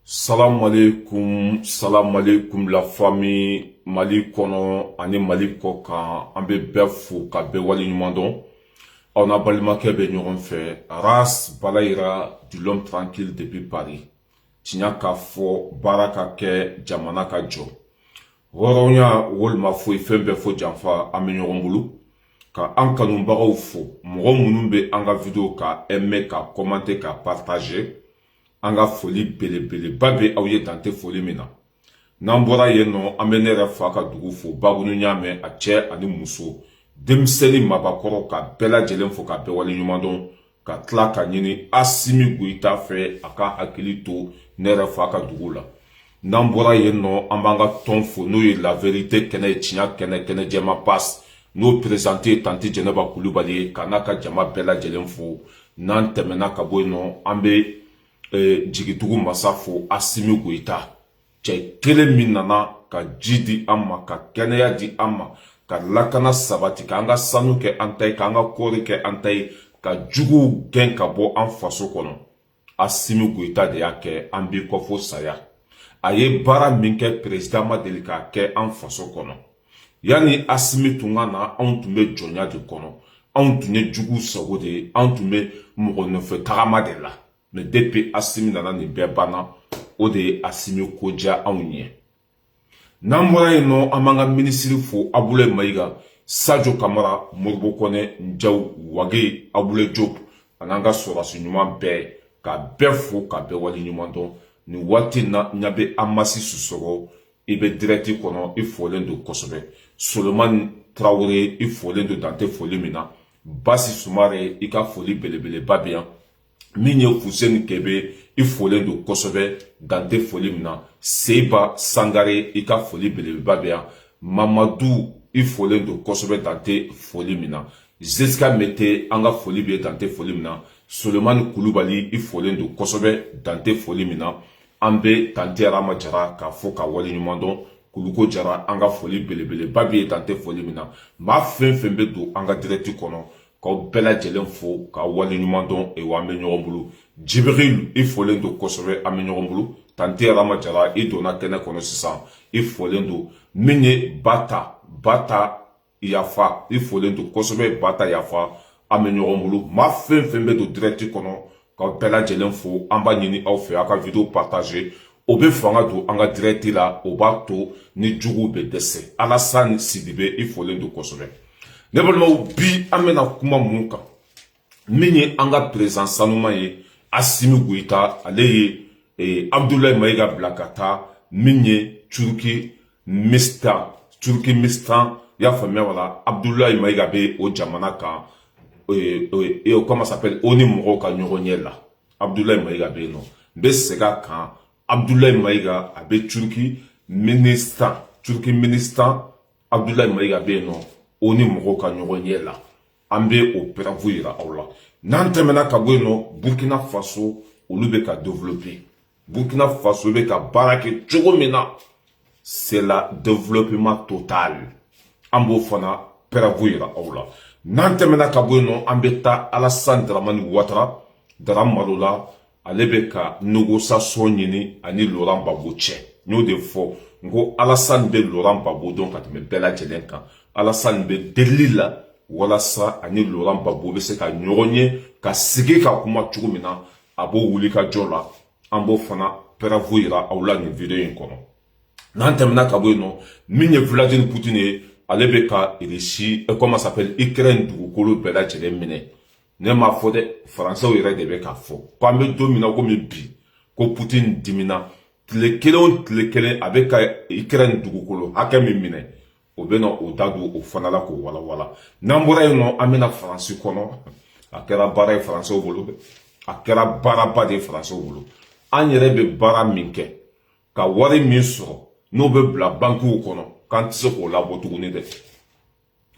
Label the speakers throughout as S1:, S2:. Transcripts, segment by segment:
S1: Salam alaikum la famille Mali kono ani Mali kokan an bɛ bɛɛ fo ka bɛɛ waleɲuman dɔn. On a balimakɛ bɛ ɲɔgɔn fɛ. Ras Balayira du l'homme tranquille depuis Paris. Tiɲɛ ka fɔ baara ka kɛ jamana ka jɔ. Hɔrɔnya walima foyi fɛn bɛɛ fɔ janfa an bɛ ɲɔgɔn bolo. Ka an kanubagaw fo. Mɔgɔ minnu bɛ an ka video ka aimer ka commenter ka partager. An ka foli belebeleba bɛ aw ye dan tɛ foli min na. N'an bɔra yen nɔ an bɛ ne yɛrɛ fa ka dugu fo Babunu Ɲamɛ a cɛ ani muso denmisɛnnin mabakɔrɔ ka bɛɛ lajɛlen fo ka bɛɛ waleɲuman dɔn ka tila ka ɲini Asimi Goyita fɛ a ka hakili to ne yɛrɛ fa ka dugu la. N'an bɔra yen nɔ an b'an ka tɔn fo n'o ye La Vérité kɛnɛ ye tiɲɛ kɛnɛ jɛma passe n'o présenté ye Tanti Jɛnɛba Kulibali ye ka n'a ka jama bɛɛ lajɛlen fo. N'an tɛmɛna ka bɔ yen nɔ an bɛ jigitugu masa fo Asimi Goyita cɛ kelen min nana ka ji di an ma ka kɛnɛya di an ma ka lakana sabati ka an ka sanu kɛ an ta ye ka an ka kɔɔri kɛ an ta ye ka juguw gɛn ka bɔ an faso kɔnɔ. Asimi Goyita de y'a kɛ an b'i kɔ fo saya. A ye baara min kɛ président ma deli k'a kɛ an faso kɔnɔ. Yani Asimi tun ka na anw tun bɛ jɔnya de kɔnɔ, anw tun ye juguw sago de ye, anw tun bɛ mɔgɔ nɔfɛ tagama de la. Mais depuis Asimi nana nin bɛɛ banna, o de ye Asimi ko diya anw ye. N'an bɔra yen nɔ an b'an ka minisiri fo Abulaye Mayiga, Sadio Kamara, Modibo Kone, Njaw, Wage, Abulaye Diop ani an ka sɔrɔdasi ɲuman bɛɛ ka bɛɛ fo ka bɛɛ waleɲuman dɔn. Nin waati na ɲa bɛ Amasi Sisoko i bɛ direct kɔnɔ i folen don kosɛbɛ. Solomani Traoré i folen don dan tɛ foli min na. Basi Sumare i ka foli belebeleba bɛ yan. Min ye Fuseni Kebe i folen don kosɛbɛ dan tɛ foli min na. Seiba Sangare i ka foli belebeleba bɛ yan. Mamadou i folen don kosɛbɛ dan tɛ foli min na. Zeska Mete an ka foli bɛ dan tɛ foli min na. Solomani Kulubali i folen don kosɛbɛ dan tɛ foli min na. An bɛ Tanti Arama Jara k'a fɔ ka waleɲuman dɔn. Kuluko Jara an ka foli belebeleba bɛ dan tɛ foli min na. Maa fɛn fɛn bɛ don an ka direct kɔnɔ k'aw bɛɛ lajɛlen fo ka waleɲuman dɔn wa an bɛ ɲɔgɔn bolo. Jibril i folen don kosɛbɛ an bɛ ɲɔgɔn bolo. Tanti Arama Jara i donna kɛnɛ kɔnɔ sisan i folen don. Min ye Bata Yafa i folen don kosɛbɛ Bata Yafa an bɛ ɲɔgɔn bolo. Maa fɛn fɛn bɛ don direct kɔnɔ k'aw bɛɛ lajɛlen fo an b'a ɲini aw fɛ aw ka video partager. O bɛ fanga don an ka direct la o b'a to ni juguw bɛ dɛsɛ. Alassane Sidibe i folen don kosɛbɛ. Ne balimaw bi an bɛna kuma mun kan min ye an ka président sanuman ye Asimi Goyita ale ye Abdoulaye Mayiga bila ka taa min ye Turki Mistan y'a faamuya wala. Abdoulaye Mayiga bɛ o jamana kan comment ça s'appelle o ni mɔgɔw ka ɲɔgɔn ɲɛ la. Abdoulaye Mayiga bɛ yen nɔ. N bɛ segin a kan Abdoulaye Mayiga a bɛ Turki ministan Abdoulaye Mayiga bɛ yen nɔ. O ni mɔgɔw ka ɲɔgɔn ɲɛ la. An bɛ o preuve yira aw la. N'an tɛmɛna ka bɔ yen nɔ Burkina Faso olu bɛ ka développer. Burkina Faso bɛ ka baara kɛ cogo min na c'est la développement total. An b'o fana preuve yira aw la. N'an tɛmɛna ka bɔ yen nɔ an bɛ taa Alassane Dramane Ouattara Daramalo la ale bɛ ka négociation ɲini ani Laurent Gbagbo cɛ. N y'o de fɔ n ko Alassane bɛ Laurent Gbagbo dɔn ka tɛmɛ bɛɛ lajɛlen kan. Alassane bɛ delili la walasa ani Laurent Gbagbo bɛ se ka ɲɔgɔn ye ka sigi ka kuma cogo min na a b'o wuli ka jɔ la. An b'o fana preuve yira aw la nin video in kɔnɔ. N'an tɛmɛna ka bɔ yen nɔ min ye Vladimir Poutine ye ale bɛ ka Russie comment ça s'appelle Ukraine dugukolo bɛɛ lajɛlen minɛ. Ne m'a fɔ dɛ Faransɛw yɛrɛ de bɛ k'a fɔ ko an bɛ don min na komi bi ko Poutine dimina tile kelen o tile kelen a bɛ ka Ukraine dugukolo hakɛ min minɛ. O bɛ na o da don o fana la k'o walawala. N'an bɔra yen nɔ an bɛna Faransi kɔnɔ a kɛra baara ye Faransɛw bolo dɛ a kɛra baaraba de ye Faransɛw bolo. An yɛrɛ bɛ baara min kɛ ka wari min sɔrɔ n'o bɛ bila bankiw kɔnɔ k'an tɛ se k'o labɔ tuguni dɛ.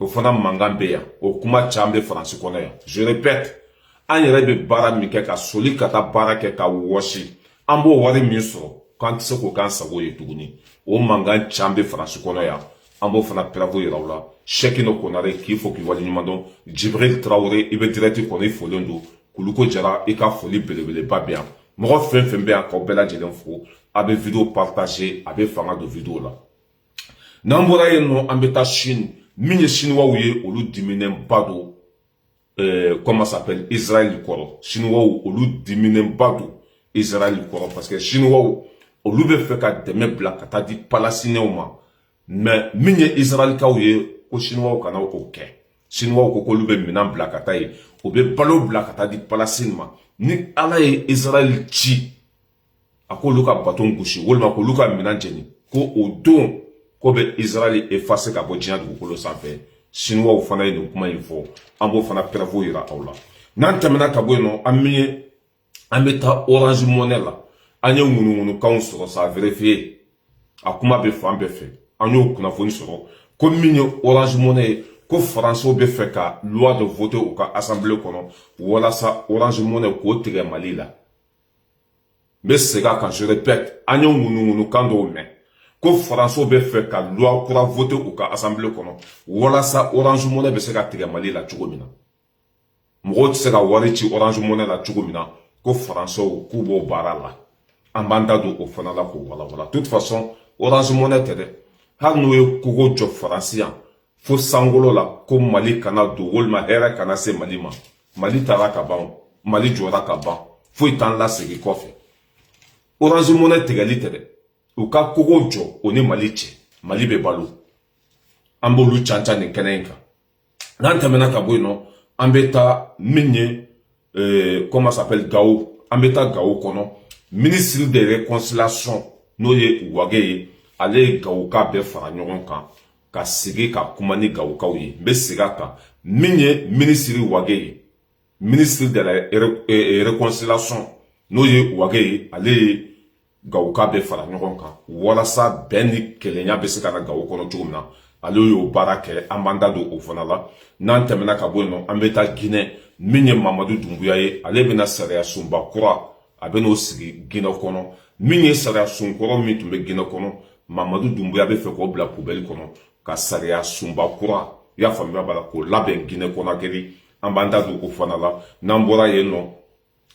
S1: O fana mankan bɛ yan o kuma caman bɛ Faransi kɔnɔ yan. Je répète an yɛrɛ bɛ baara min kɛ ka soli ka taa baara kɛ ka wɔsi an b'o wari min sɔrɔ k'an tɛ se k'o k'an sago ye tuguni. O mankan caman bɛ Faransi kɔnɔ yan. An b'o fana preuve yira aw la. Cheikhino Konare k'i fo k'i waleɲuman dɔn. Jibril Traoré i bɛ direct kɔnɔ i folen don. Kuluko Jara i ka foli belebeleba bɛ yan. mɔgɔ fɛn fɛn bɛ yan k'aw bɛɛ lajɛlen fo a bɛ vidéo partager a bɛ fanga don vidéo la n'an bɔra yen nɔ an bɛ taa Chine min ye chinois ye olu diminenba don comment ça s'appelle Israël kɔrɔ chinois olu diminenba don Israël kɔrɔ parce que chinois olu bɛ fɛ ka dɛmɛ bila ka taa di palestinien ma mais min ye Israël kaw ye ko chinois kana o kɛ chinois ko k'olu bɛ minɛn bila ka taa yen o bɛ balo bila ka taa di palestine ma ni ala ye Israël ci a k'olu ka baton gosi walima k'olu ka minɛn jeni ko o don ko bɛ Israël effacer ka bɔ diɲɛ dugukolo sanfɛ chinois fana ye nin kuma in fɔ an b'o fana preuve yira aw la n'an tɛmɛna ka bɔ yen nɔ an bɛ taa Orange Money la an ye ŋunuŋunukanw sɔrɔ sa vérifier a kuma bɛ fan bɛɛ fɛ an y'o kunnafoni sɔrɔ ko min ye Orange Money ye ko faransiw bɛ fɛ ka loi de voter u ka assemblée kɔnɔ walasa Orange Money k'o tigɛ Mali la n bɛ segin a kan je répète an ye ŋunuŋunukan dɔw mɛn ko faransiw bɛ fɛ ka loi kura voter u ka assemblée kɔnɔ walasa Orange Money bɛ se ka tigɛ Mali la cogo min na mɔgɔw tɛ se ka wari ci Orange Money la cogo min na ko faransiw k'u b'o baara la an b'an da don o fana la k'o walawala de toute façon Orange Money tɛ dɛ hali n'o ye kogo jɔ faransi yan fo sangolo la ko Mali kana don walima hɛrɛ kana se Mali ma Mali taara ka ban Mali jɔra ka ban foyi t'an lasegin kɔfɛ Orange Money tigɛli tɛ dɛ u ka kogo jɔ o ni Mali cɛ Mali bɛ balo an b'olu cancan nin kɛnɛ in kan n'an tɛmɛna ka bɔ yen nɔ an bɛ taa min ye comment ça s'appelle Gao an bɛ taa Gao kɔnɔ ministre de réconciliation n'o ye Wage ye ale ye Gawoka bɛɛ fara ɲɔgɔn kan ka sigi ka kuma ni Gawokaw ye n bɛ segin a kan min ye ministre Wage ye ministre de la réconciliation n'o ye Wage ye ale ye Gawoka bɛɛ fara ɲɔgɔn kan walasa bɛn ni kɛlɛya bɛ se ka na Gawo kɔnɔ cogo min na ale y'o baara kɛ an b'an da don o fana la n'an tɛmɛna ka bɔ yen nɔ an bɛ taa Guinée min ye Mamadu Dunbuya ye ale bɛna sariya sunba kura a bɛ n'o sigi Guinée kɔnɔ min ye sariya sun kɔrɔ min tun bɛ Guinée kɔnɔ Mamadu Dunbuya bɛ fɛ k'o bila poubelle kɔnɔ ka sariya sunba kura i y'a faamuya b'a la k'o labɛn Guinée Conakry an b'an da don o fana la n'an bɔra yen nɔ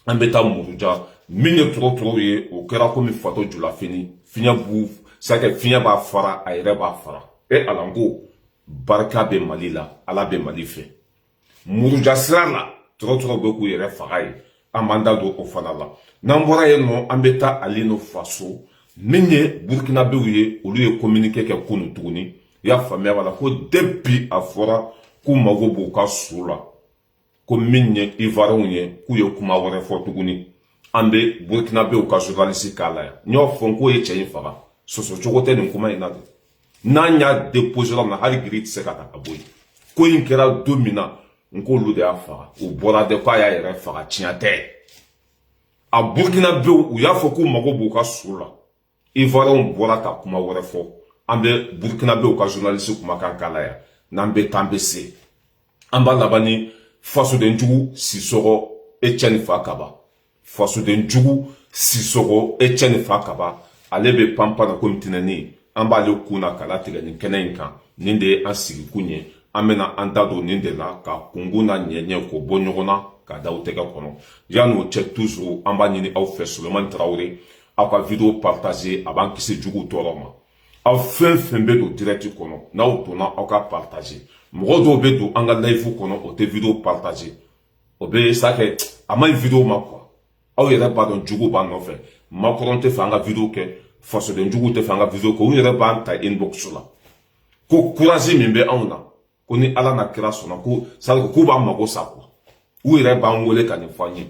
S1: an bɛ taa Muruja min ye tɔrɔtɔrɔw ye o kɛra komi fato julafini fiɲɛ b'u sakɛ fiɲɛ b'a fara a yɛrɛ b'a fara ala n ko barika bɛ Mali la ala bɛ Mali fɛ Muruja sira la tɔrɔtɔrɔw bɛ k'u yɛrɛ faga ye an b'an da don o fana la n'an bɔra yen nɔ an bɛ taa Alino Faso min ye Burkinabéw ye olu ye communiqué kɛ kunu tuguni i y'a faamuya b'a la ko depuis a fɔra k'u mago b'u ka su la ko min ye Ivoirien ye k'u ye kuma wɛrɛ fɔ tuguni an bɛ Burkinabéw ka journaliste k'a la yan n y'o fɔ k'o ye cɛ in faga sɔsɔ cogo tɛ nin kuma in na de n'an y'a déposé la na hali giri tɛ se ka ta ka bɔ yen ko in kɛra don min na n k'olu de y'a faga u bɔra de k'a y'a yɛrɛ faga tiɲɛ tɛ a Burkinabéw u y'a fɔ k'u mago b'u ka su la Ivoiriens bɔra ka kuma wɛrɛ fɔ an bɛ Burkinabéw ka journaliste kumakan k'a la yan n'an bɛ taa an bɛ se an b'a laban ni fasodenjugu Sisɔgɔ Etienne Fakaba fasodenjugu Sisɔgɔ Etienne Fakaba ale bɛ panpan komi tinɛni an b'ale kunna k'a latigɛ nin kɛnɛ in kan nin de ye an sigi kun ye an bɛna an da don nin de la ka kungun na ɲɛɲɛ k'o bɔ ɲɔgɔn na k'a da aw tɛgɛ kɔnɔ yan'o cɛ toujours an b'a ɲini aw fɛ Sulemani Traoré aw ka vidéo partager a b'an kisi juguw tɔɔrɔ ma aw fɛn fɛn bɛ don direct kɔnɔ n'aw donna aw ka partager mɔgɔ dɔw bɛ don an ka live kɔnɔ o tɛ vidéo partager o bɛ sa kɛ a ma ɲi vidéo ma quoi aw yɛrɛ b'a dɔn juguw b'an nɔfɛ Macron tɛ fɛ an ka vidéo kɛ fasodenjuguw tɛ fɛ an ka vidéo kɛ u yɛrɛ b'an ta inbox la ko courage min bɛ anw na ko ni ala na kira sɔnna ko c'est-à-dire k'u b'an mago sa quoi u yɛrɛ b'an wele ka nin fɔ an ye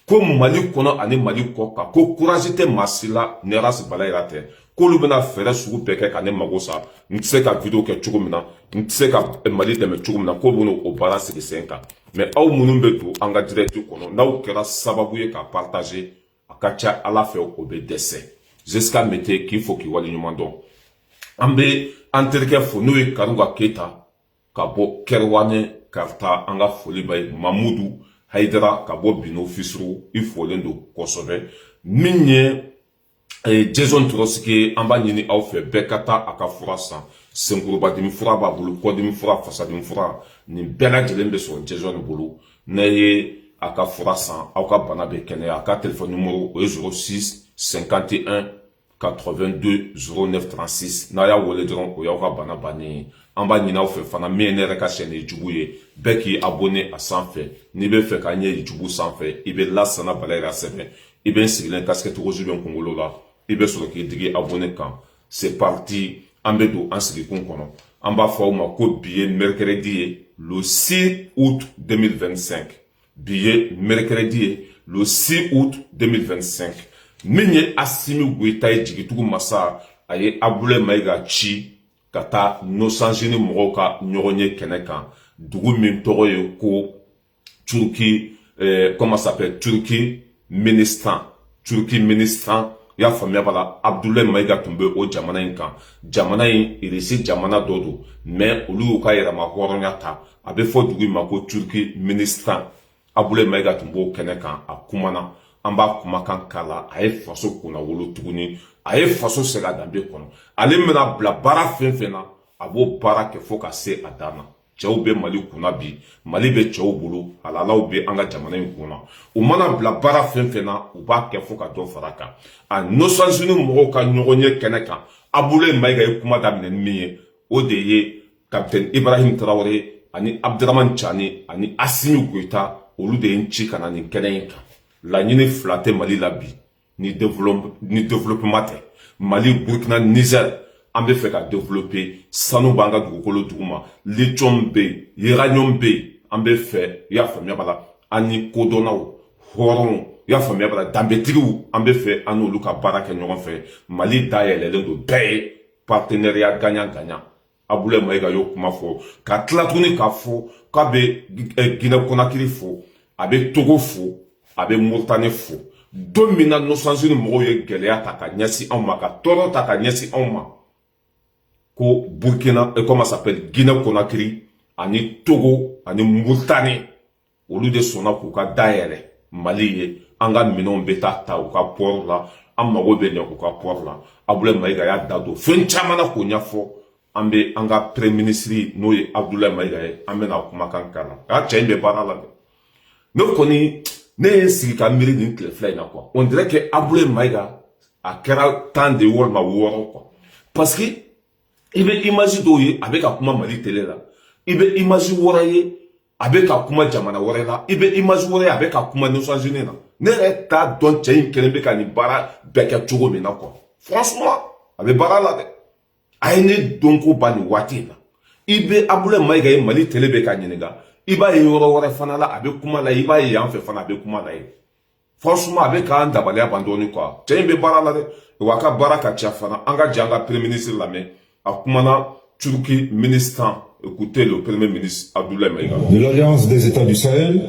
S1: ko Mali kɔnɔ ani Mali kɔ kan ko courage tɛ maa si la ni Ras Balayira tɛ k'olu bɛna fɛɛrɛ sugu bɛɛ kɛ ka ne mago sa n tɛ se ka vidéo kɛ cogo min na n tɛ se ka Mali dɛmɛ cogo min na k'olu bɛna o baara sigi sen kan mais aw minnu bɛ don an ka direct kɔnɔ n'aw kɛra sababu ye ka partager a ka ca ala fɛ o bɛ dɛsɛ Jusqu'à Mété k'i fo k'i waleɲuman dɔn an bɛ an terikɛ fo n'o ye Karuga Keita ka bɔ Kɛrɛwane Karta an ka foli bɛ Mamudu Hayidara ka bɔ Bino Fisuru i folen don kosɛbɛ min ye Jason Trotsky an b'a ɲini aw fɛ bɛɛ ka taa a ka fura san senkurubadimi fura b'a bolo kɔdimi fura fasadimi fura nin bɛɛ lajɛlen bɛ sɔrɔ Jason bolo n'a ye aka fura san aw ka bana bɛ kɛnɛya a ka téléphone numéro o ye 06 51 82 09 36 n'a y'a wele dɔrɔn o y'aw ka bana bannen ye an b'a ɲini aw fɛ fana min ye ne yɛrɛ ka chaîne YouTube ye bɛɛ k'i abonné a sanfɛ n'i bɛ fɛ k'an ye YouTube sanfɛ i bɛ Lassana Bala sɛbɛn i bɛ n sigilen casquette rouge bɛ n kunkolo la i bɛ sɔrɔ k'i digi abonné kan c'est parti an bɛ don an sigikun kɔnɔ an b'a fɔ aw ma ko bi ye mercredi ye le 6 août 2025 bi ye mercredi ye le 6 août 2025 min ye Assimi Goïta ye jigitugu masa a ye Abdoulaye Maïga ci ka taa Nations-Unies mɔgɔw ka ɲɔgɔn ye kɛnɛ kan dugu min tɔgɔ ye ko Turquie comment ça s'appelle Turkmenistan i y'a faamuya b'a la Abdoulaye Maïga tun bɛ o jamana in kan jamana in irisi jamana dɔ don mais olu y'u ka yɛrɛma hɔrɔnya ta a bɛ fɔ dugu in ma ko Turkmenistan Abdoulaye Maïga tun b'o kɛnɛ kan a kumana an b'a kumakan k'a la a ye faso kunna wolo tuguni a ye faso segin a danbe kɔnɔ ale bɛna bila baara fɛn fɛn na a b'o baara kɛ fo ka se a dan na cɛw bɛ Mali kunna bi Mali bɛ cɛw bolo halalaw bɛ an ka jamana in kunna u mana bila baara fɛn fɛn na u b'a kɛ fo ka dɔ fara a kan a Nations-Unies mɔgɔw ka ɲɔgɔn ye kɛnɛ kan Abdoulaye Maïga ye kuma daminɛ ni min ye o de ye capitaine Ibrahim Traoré ani Abdraman Tchani ani Assimi Goïta olu de ye n ci ka na nin kɛnɛ in kan laɲini fila tɛ Mali la bi ni développement tɛ Mali Burkina Niger an bɛ fɛ ka développer sanu b'an ka dugukolo duguma lithium bɛ yen uranium bɛ yen an bɛ fɛ i y'a faamuya b'a la an ni kodɔnnaw hɔrɔnw i y'a faamuya b'a la danbetigiw an bɛ fɛ an n'olu ka baara kɛ ɲɔgɔn fɛ Mali dayɛlɛlen don bɛɛ ye partenariat gagnant Abdoulaye Maïga y'o kuma fɔ ka tila tuguni k'a fɔ k'a bɛ Guinée Conakry fo a bɛ Togo fo a bɛ Mauritanie fo don min na Nations-Unies mɔgɔw ye gɛlɛya ta ka ɲɛsin anw ma ka tɔɔrɔ ta ka ɲɛsin anw ma ko Burkina comment ça s'appelle Guinée Conakry ani Togo ani Mauritanie olu de sɔnna k'u ka dayɛlɛ Mali ye an ka minɛnw bɛ ta u ka port la an mago bɛ ɲɛ u ka port la Abdoulaye Maïga y'a da don fɛn caman na k'o ɲɛfɔ an bɛ an ka premier ministre n'o ye Abdoulaye Maïga ye an bɛna kumakan k'a la a cɛ in bɛ baara la dɛ ne kɔni ne ye n sigi ka miiri nin tile fila in na quoi on dirait que Abdoulaye Maïga a kɛra tan de walima wɔɔrɔ quoi parce que i bɛ image dɔw ye a bɛ ka kuma Mali télé la i bɛ image wɛrɛ ye a bɛ ka kuma jamana wɛrɛ la i bɛ image wɛrɛ ye a bɛ ka kuma Nations-Unies na ne yɛrɛ t'a dɔn cɛ in kelen bɛ ka nin baara bɛɛ kɛ cogo min na quoi franchement a bɛ baara la dɛ a ye ne dɔn ko ba nin waati in na i bɛ Abdoulaye Maïga ye Mali télé bɛ ka ɲininka i b'a ye yɔrɔ wɛrɛ fana la a bɛ kuma la i b'a ye yan fɛ fana a bɛ kuma la ye franchement a bɛ k'an dabaliya ban dɔɔni quoi cɛ in bɛ baara la dɛ wa a ka baara ka ca fana an ka jɛ an ka premier ministre lamɛn a kumana Turkmenistan. Écoutez le premier ministre Abdoulaye Maïga.
S2: De l'Alliance des États du Sahel,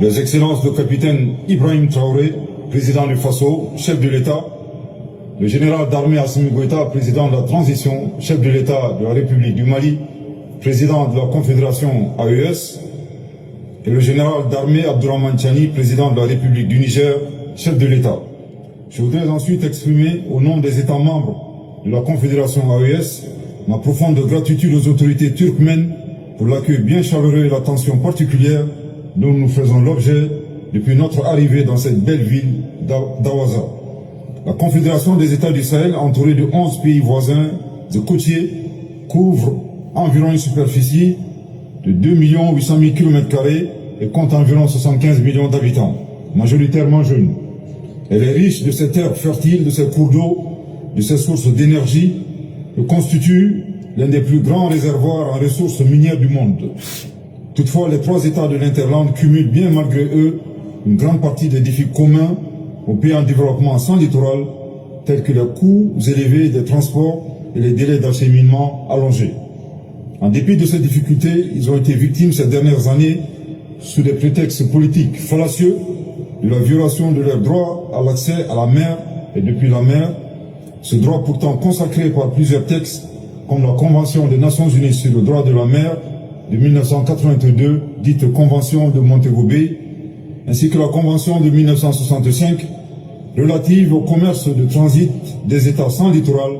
S2: les excellences le capitaine Ibrahim Traoré, président du Faso, chef de l'État, le général d'armée Assimi Goïta, président de la transition, chef de l'État de la République du Mali, président de la Confédération AES, et le général d'armée Abdraman Tchani, président de la République du Niger, chef de l'État. Je voudrais ensuite exprimer, au nom des États membres de la Confédération AES, ma profonde gratitude aux autorités turkmènes pour l'accueil bien chaleureux et l'attention particulière dont nous faisons l'objet depuis notre arrivée dans cette belle ville d'Awaza. La Confédération des États du Sahel, entourée de 11 pays voisins et côtiers, couvre environ une superficie de 2 800 000 km² et compte environ 75 millions d'habitants, majoritairement jeunes. Elle est riche de ses terres fertiles, de ses cours d'eau, de ses sources d'énergie, et constitue l'un des plus grands réservoirs en ressources minières du monde. Toutefois, les trois États de l'Interland cumulent bien malgré eux une grande partie des défis communs aux pays en développement sans littoral, tels que les coûts élevés des transports et les délais d'acheminement allongés. En dépit de ces difficultés, ils ont été victimes ces dernières années, sous des prétextes politiques fallacieux, de la violation de leur droit à l'accès à la mer et depuis la mer, ce droit pourtant consacré par plusieurs textes, comme la Convention des Nations Unies sur le droit de la mer de 1982, dite Convention de Montego Bay, ainsi que la Convention de 1965, relative au commerce de transit des États sans littoral,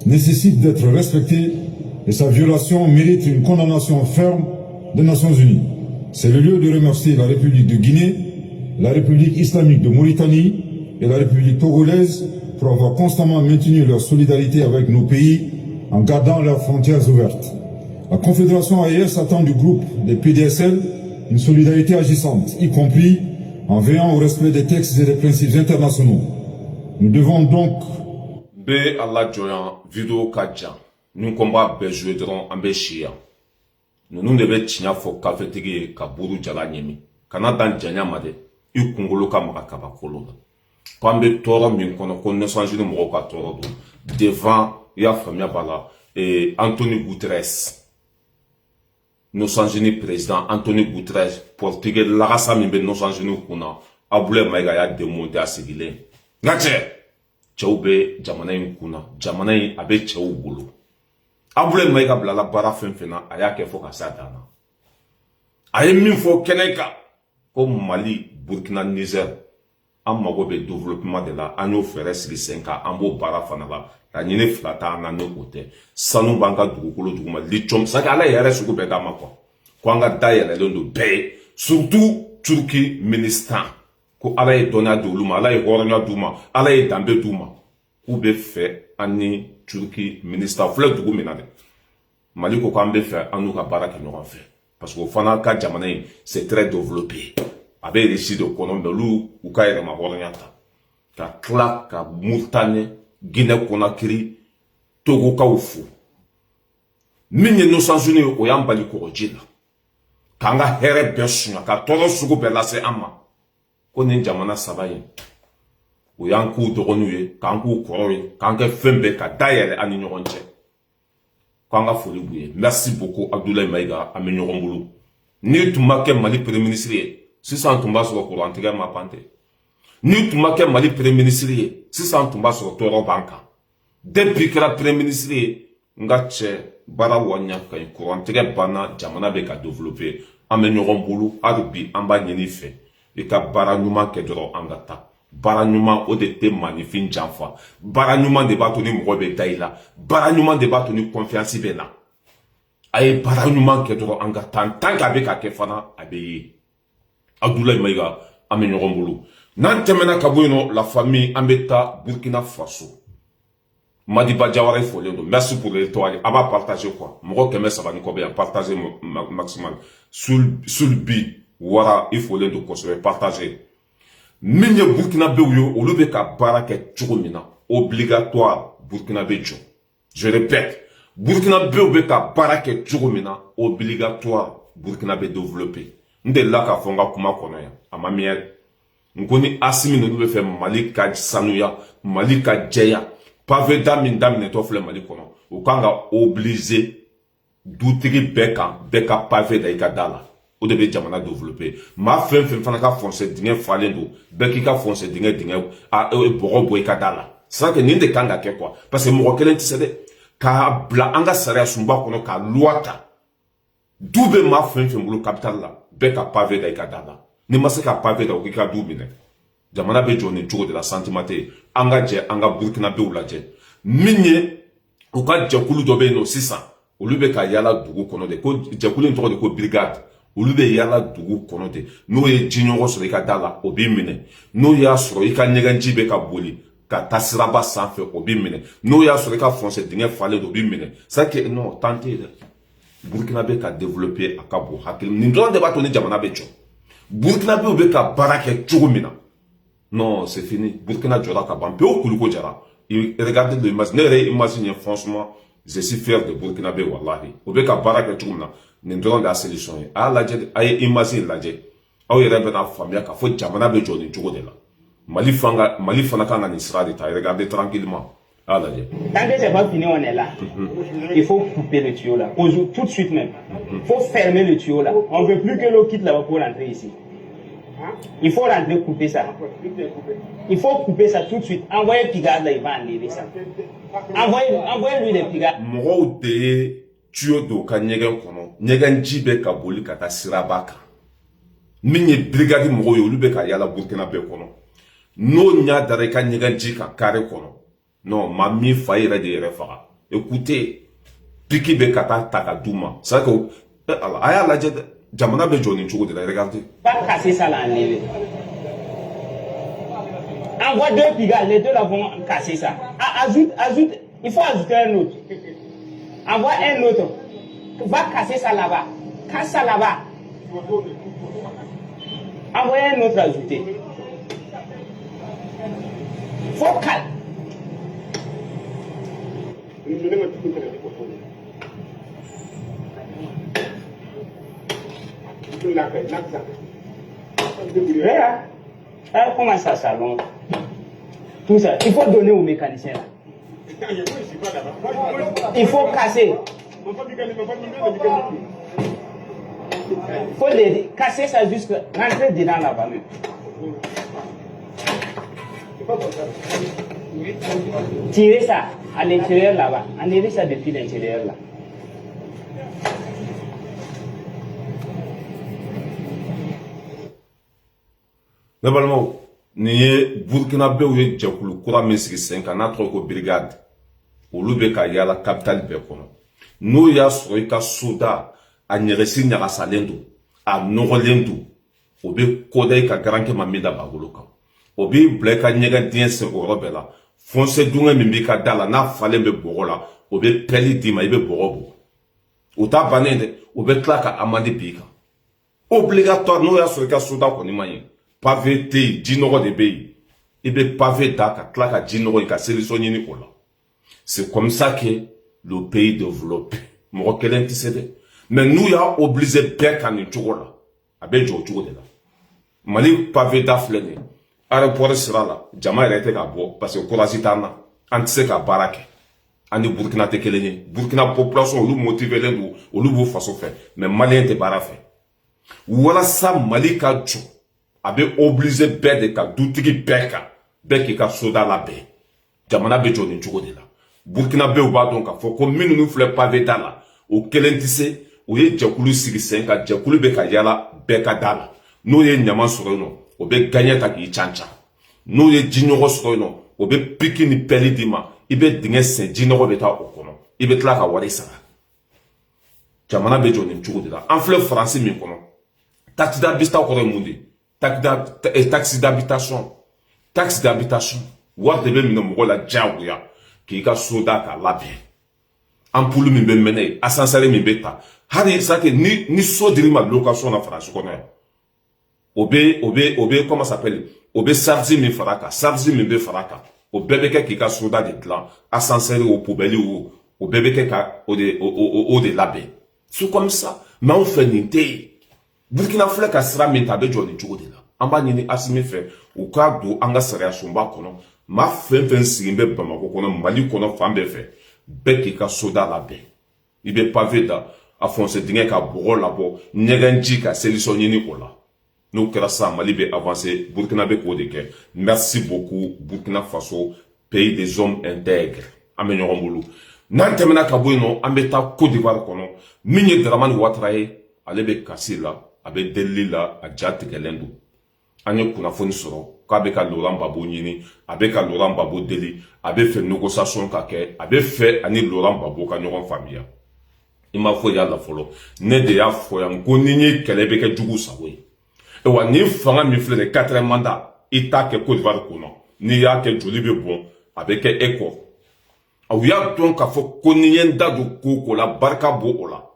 S2: nécessite d'être respectée et sa violation mérite une condamnation ferme des Nations Unies. C'est le lieu de remercier la République de Guinée, la République islamique de Mauritanie et la République togolaise pour avoir constamment maintenu leur solidarité avec nos pays en gardant leurs frontières ouvertes. La Confédération AES attend du groupe des PDSL une solidarité agissante, y compris en veillant au respect des textes et des principes internationaux. Nous devons donc...
S1: Be Allah joyan vidéo kadja. Nous combat be jouer dron ambe chia. Nous devons tinya fo kafetigi ka buru jala nyemi. Kana dan janya made. I kungolo ka maka kabakolo. Pambe toro min kono kon ne sanjini mo ka toro do. Devant ya famia bala et Antonio Guterres. Nos Angeles président Antonio Guterres portugais la race min be nos Angeles kuna abule maiga ya démonter à civile ngache chawbe jamana yin kuna jamana yin abe chaw bulu abule maiga bla la bara fenfena aya ke fo ka satana ay min fo keneka ko Mali Burkina Niger amma go be développement de la anyo fere sigi 5 ans ambo bara fanala la nyine flata na no kote sanu banka dugukolo duguma lichom saka ala yare suku be dama kwa kwanga dayele londo be surtout Turki ministan ko ala ye dona duluma ala ye horonya duma ala ye dambe duma ku be fe ani Turki ministan fle dugu menade Mali ko kambe fe anu ka baraka no fe parce que fana ka jamana c'est très développé avec les sites de Colombie ou ka yere ma horonya ta ka kla ka Mauritanie Guinée Conakry Togo kaufu minye no sanjuni o yambali ko jila kanga here besunya ka toro sugu belase ama ko ni jamana sabaye o yanku dogonuye kanku koroye kanke fembe ka dayele ani nyoronche kanga foli buye merci beaucoup Abdoulaye Maïga amenyoron bulu ni tumake Mali premier ministre si ça tumba sur ko antiga ma pante ni tumake Mali premier ministre si ça tumba sur toro banka depuis que la premier ministre ngache bara wanya kay courant tege bana jamana be ka développer amenyoron bulu arbi amba nyini fe e ka bara nyuma ke doro angata bara nyuma o de te manifin janfa bara nyuma de bato ni mo be daila bara nyuma de bato ni confiance be na ay bara nyuma ke doro angata tanga be ka ke fana abe Abdoulaye Maïga amenyoron bulu nan temena kabuino la famille ambeta Burkina Faso Madiba Diawara il faut le dire. Merci pour l'étoile. On va partager quoi. Moi, que ça va nous partager maximal. Sur le bi, voilà, il faut le dire quoi. Partager. Minye Burkina Beyo, au lieu de barake churumina, obligatoire Burkina Beyo. Je répète, Burkina Beyo beka barake churumina, obligatoire Burkina Beyo développer. Nde la ka fonga kuma konoya, ama miel. Nkoni asimi ne nous faire Malika Sanuya, Malika Djeya. Pavé damin damin tofle Mali kono o kanga obligé doutri beka pavé da dala o de be jamana développer ma fem fana ka foncer dingue falendo beki ka foncer dingue a bogo dala ça que ninde kanga ke quoi parce que mo kelen tisede ka bla anga sare sumba kono ka luata dube ma fem bulu capital la beka pavé da dala ni masaka pavé da o ka dubine jamana be joni jogo de la sentimate anga Burkina be ulaje minye o ka jakulu do be no sisa olube ka yala dugu kono de ko jakulu nto de ko brigade olube yala dugu kono de no ye jinyo so ka dala obi mine no ya so ka nyeganji be ka boli ka tasiraba sanfe obi mine no ya so ka foncer dingue fale do obi mine ça que non tenter Burkina be ka développer akabo hakil ni ndo de bato ni jamana be cho Burkina be ka barake chugumina. Non, c'est fini. Burkina Djora Kabampe au Koulouko Djara. Regardez l'image. Imaginez franchement, je suis fier de Burkina Be Wallahi. Obeka Baraka Tchoumna. N'endurons la solution. Ah, la djed, aïe, imagine la djed. Ah, il y a une famille qui a fait Djamana Be Djoni Djoko de là. Mali Fanaka Nisra de taille. Regardez tranquillement. Ah, la djed.
S3: Tant que c'est pas fini, on est là. Il faut couper le tuyau là. Tout de suite même. Il faut fermer le tuyau là. On ne veut plus que l'eau quitte là-bas pour rentrer ici. Il faut rentrer couper ça. Il faut couper ça tout de suite. Envoyez Pigade là, il va enlever ça. Envoyez-lui des Pigades.
S1: Moro de tuyau do ka nyegen kono. Nyegen jibe ka boli kata sirabaka. Minye brigade moro yo lube ka yala Burkina Be kono. No nya dare ka nyegen ji ka kare kono. Non, mami faïra de refa. Écoutez, piki be kata taka duma. Ça que aya la jede Jamana be joni chogo de la, regardez.
S3: Pas casser ça là, enlever. Envoie 2 pigas, les 2 là vont casser ça. Ajoute, il faut ajouter un autre. Envoie un autre. Va casser ça là-bas. Casse ça là-bas. Envoie un autre ajouter. Faut calme. Regarde comment ça s'allonge. Tout ça, il faut donner au mécanicien là. Il faut casser. Il faut les casser ça jusqu'à rentrer dedans là-bas même. Tirer ça à l'intérieur là-bas. Enlever ça depuis l'intérieur là.
S1: Normalement, ni Burkina be ou ye jakulu kura min sigi sen kan n'a tɔgɔ ko brigade olu bɛ ka yala capitale bɛɛ kɔnɔ n'o y'a sɔrɔ i ka soda a ɲɛgɛsi ɲagasalen don a nɔgɔlen don o bɛ kɔda i ka garankɛ ma min da b'a bolo kan o b'i bila i ka ɲɛgɛn diɲɛ sen o yɔrɔ bɛɛ la fonse dungɛ min b'i ka da la n'a falen bɛ bɔgɔ la o bɛ pɛli d'i ma i bɛ bɔgɔ bɔ o t'a bannen dɛ o bɛ tila ka amande b'i kan obligatoire n'o y'a sɔrɔ i ka soda kɔni ma ɲɛ pavé te yen jinɔgɔ de bɛ yen i bɛ pavé da ka tila ka jinɔgɔ in ka solution ɲini o la c'est comme ça que le pays développe mɔgɔ kelen tɛ se dɛ mais n'u y'a obligé bɛɛ ka nin cogo la a bɛ jɔ o cogo de la mali pavé da filɛ nin ye aéroport sira la jama yɛrɛ tɛ ka bɔ parce que courage t'an na an tɛ se ka baara kɛ an ni burkina tɛ kelen ye burkina population olu motivelen don olu b'u faso fɛ mais maliyɛn tɛ baara fɛ walasa mali ka jɔ a bɛ obligé bɛɛ de ka dutigi bɛɛ kan bɛɛ k'i ka soda labɛn jamana bɛ jɔ nin cogo de la burkina bɛɛ b'a dɔn k'a fɔ ko minnu filɛ pavé da la o kelen tɛ se o ye jɛkulu sigi sen kan jɛkulu bɛ ka yala bɛɛ ka da la n'o ye ɲama sɔrɔ yen nɔ o bɛ gaɲɛ ta k'i cancan n'o ye jinɔgɔ sɔrɔ yen nɔ o bɛ piki ni pɛli d'i ma i bɛ dingɛ sen jinɔgɔ bɛ taa o kɔnɔ i bɛ tila ka wari sara jamana bɛ jɔ nin cogo de la an filɛ faransi min kɔnɔ taxe d'habitation kɔrɔ ye mun de ye taxe d'habitation wari de bɛ minɛ mɔgɔ la diyagoya k'i ka soda k'a labɛn ampoule min bɛ mɛnɛ ye ascenseur min bɛ ta hali sake ni so dir'i ma location na faransi kɔnɔ yan o bɛ comment ça s'appelle o bɛ charge min fara kan charge min bɛ fara kan o bɛɛ bɛ kɛ k'i ka soda de dilan ascenseur o poubelle o bɛɛ bɛ kɛ ka o de labɛn c'est comme ça mais anw fɛ nin tɛ yen burkina filɛ ka sira min ta a bɛ jɔ nin cogo de la an b'a ɲini asimi fɛ u k'a don an ka sariya sunba kɔnɔ maa fɛn fɛn sigilen bɛ bamako kɔnɔ mali kɔnɔ fan bɛɛ fɛ bɛɛ k'i ka soda labɛn i bɛ pavé da a fonse dingɛ ka bɔgɔ labɔ ɲɛgɛn ji ka solution ɲini o la n'o kɛra sisan mali bɛ avancer burkina bɛ k'o de kɛ merci beaucoup burkina faso pays des hommes intègres an bɛ ɲɔgɔn bolo n'an tɛmɛna ka bɔ yen nɔ an bɛ taa Côte d'Ivoire kɔnɔ min ye Dramani Ouattara ye ale bɛ kasi la a bɛ delili la a ja tigɛlen don an ye kunnafoni sɔrɔ k'a bɛ ka Laurent Gbagbo ɲini a bɛ ka Laurent Gbagbo deli a bɛ fɛ négociation ka kɛ a bɛ fɛ ani Laurent Gbagbo ka ɲɔgɔn faamuya i ma fɔ y'a la fɔlɔ ne de y'a fɔ yan ko ni ye kɛlɛ bɛ kɛ jugu sago ye wa ni fanga min filɛ nin 4 mandat i t'a kɛ Côte d'Ivoire kɔnɔ n'i y'a kɛ joli bɛ bɔn a bɛ kɛ e kɔ u y'a dɔn k'a fɔ ko ni ye n da don ko la barika b'o o la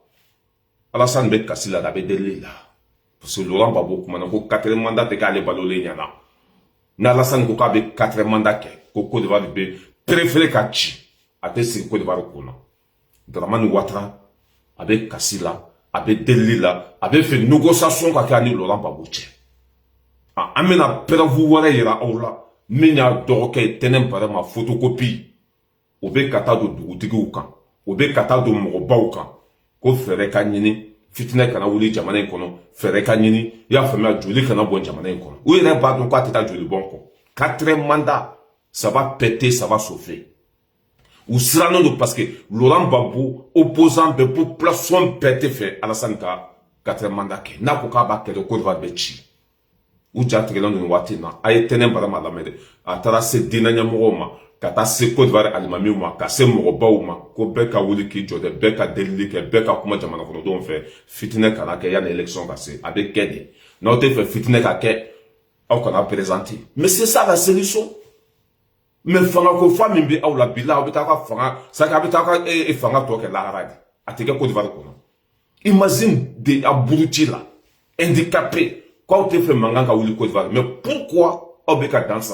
S1: Alassane bɛ kasi la a bɛ deli la parce que Laurent Gbagbo kumana ko 4 mandat tɛ k'ale balolen ɲɛna ni Alassane ko k'a bɛ 4 mandat kɛ ko Côte d'Ivoire bɛ préféré ka ci a tɛ sigi Côte d'Ivoire kɔnɔ Dramani Ouattara a bɛ kasi la a bɛ deli la a bɛ fɛ négociation ka kɛ ani Laurent Gbagbo cɛ an bɛna preuve wɛrɛ yira aw la min y'a dɔgɔkɛ ye tɛnɛn bara ma photocopie o bɛ ka taa don dugutigiw kan o bɛ ka taa don mɔgɔbaw kan ko fɛɛrɛ ka ɲini fitinɛ kana wuli jamana in kɔnɔ fɛɛrɛ ka ɲini i y'a faamuya joli kana bɔ jamana in kɔnɔ u yɛrɛ b'a dɔn k'a tɛ taa joli bɔn kɔ 4 mandats ça va péter ça va sauver u sirannen don parce que Laurent Gbagbo opposant bɛ population bɛɛ tɛ fɛ Alassane ka 4 mandats kɛ n'a ko k'a b'a kɛ de Côte d'Ivoire bɛ ci u ja tigɛlen don nin waati in na a ye tɛnɛn barama lamɛn dɛ a taara se diinɛ ɲɛmɔgɔw ma Kata se Côte d'Ivoire alimami ou ma, kase moroba ou ma, ko beka wuli ki jode, beka delike, beka kuma jamana kono don fait, fitine kanake, y a une élection kase, avec kede. Non, te fait fitine kake, on qu'on a présenté. Mais c'est ça la solution. Mais fanga ko fami mbi ou la bila, ou bitaka fanga, ça ka bitaka e fanga toke la haradi. Ateke Côte d'Ivoire kono. Imagine des abrutis là, handicapés, quand on te fait manganga ou le Côte d'Ivoire. Mais pourquoi on beka dans ça?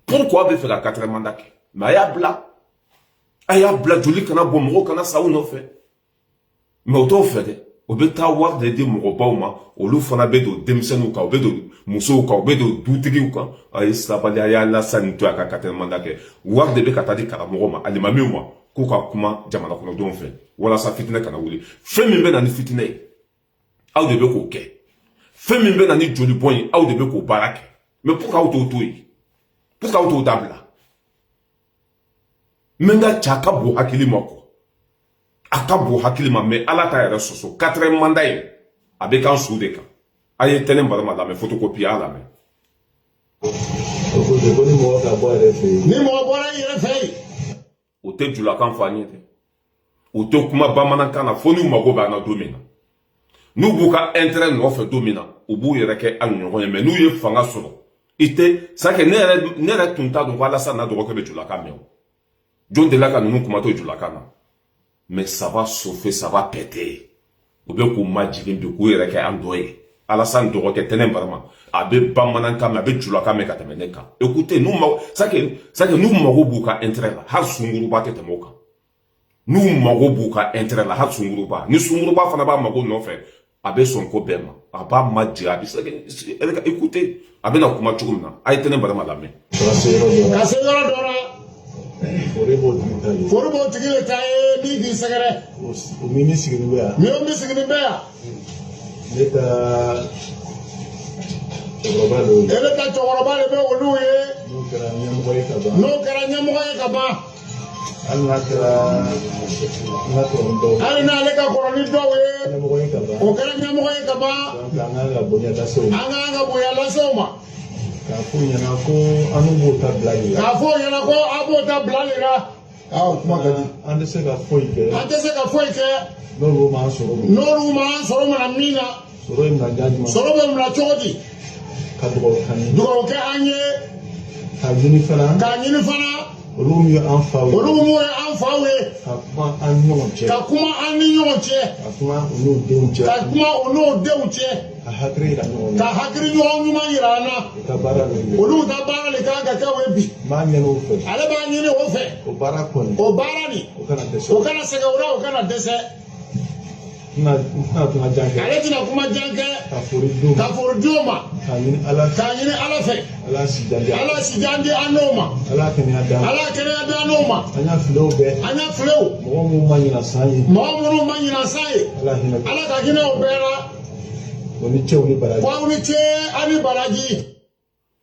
S1: Pourquoi on fait la 4e mandat? Mais aya bla joli kana bomro kana saou no fait. Mais auto fait o beta war de mo ba uma o lu fana be do demsenu ka o be do muso ka o be do dutigi ka ay sabali aya la santo aka 4e mandat ke war de be katadi kara mo ma alimami uma ko ka kuma jamana kono don fait. Wala sa fitne kana wuli. Femi be na ni fitne. Aw de be ko ke. Femi be na ni joli boy aw de be ko barake. Mais pourquoi auto toyi? Pourquoi auto tabla? Menga chaka bo hakili mako. Aka bo hakili ma me ala ta yere soso 4e mandat yi avec un soudeka. Aye tenen barama la me photocopie ala me.
S4: Ni mo bora yere fay.
S1: O te jula kan fani te. O te kuma bamana kana foni mago ba na domina. Nu buka intérêt no fe domina. O bu yere ke anyo me nu ye fanga solo. Ite sake nere tunta do wala sa na do ko be jula ka me. John de la nous kumato jula kana. Mais ça va chauffer, ça va péter. Ou bien qu'on m'a dit que vous êtes andoye. Alassane de roquette tenem vraiment. Abe bamananka abe jula ka me katemeneka. Écoutez, nous ça que nous mago buka intérêt là. Ha sunguru ba tete moka. Nous mago buka intérêt là. Ha sunguru ba. Ni sunguru ba fana ba mago no fait. Abe son ko bema. Aba madji abi ça que écoutez. Abe na kuma chumna. Ay tenem vraiment la me.
S4: Kaseyoro dora. Foribo tigile taye ni di sagare.
S5: O ministre ni bea.
S4: Mi o ministre ni bea.
S5: Leta Chorobalo.
S4: Eleta Chorobalo be oluye.
S5: No kera nyamoye kaba.
S4: No kera nyamoye kaba.
S5: Alna kera ndo.
S4: Alna leka koroni dowe.
S5: Nyamoye kaba.
S4: O kera nyamoye kaba.
S5: Anga bonya daso.
S4: Anga bonya lasoma.
S5: Kafunya nako anubota blali.
S4: Kafunya nako abota blali ra. Ah, kuma kadi.
S5: Ande se ka foike.
S4: Ande se ka foike.
S5: No roma soro.
S4: No roma soro mana mina.
S5: Soro imna jajima.
S4: Soro be mla chodi.
S5: Kadro kani.
S4: Dugo ke anye.
S5: Ka yini fana.
S4: Ka yini fana.
S5: Olumu yo anfawe.
S4: Olumu yo anfawe.
S5: Ka kuma anyonche.
S4: Ka kuma anyonche.
S5: Ka kuma onu deunche.
S4: Ka kuma onu deunche.
S5: Ka hakri ra no.
S4: Ka hakri no nyuma yirana.
S5: Ka bara no.
S4: Olu ta bara le ka ka webi.
S5: Ma nyeno fe.
S4: Ale ba nyene wo fe.
S5: O bara koni.
S4: O bara ni.
S5: O kana dese.
S4: O kana sega ora o kana dese.
S5: Na tuna janke.
S4: Ale tina kuma janke.
S5: Ka fori duma.
S4: Ka fori duma.
S5: Ka yini ala.
S4: Ka yini ala fe.
S5: Ala si jandi.
S4: Ala si jandi anoma.
S5: Ala kene adam.
S4: Ala kene adam anoma.
S5: Anya flow be.
S4: Anya flow.
S5: Mo mo manyina sai.
S4: Mo mo manyina sai.
S5: Ala hina.
S4: Ala ka kene o bera.
S5: Oni che oni baraji.
S4: Wa oni che ani baraji.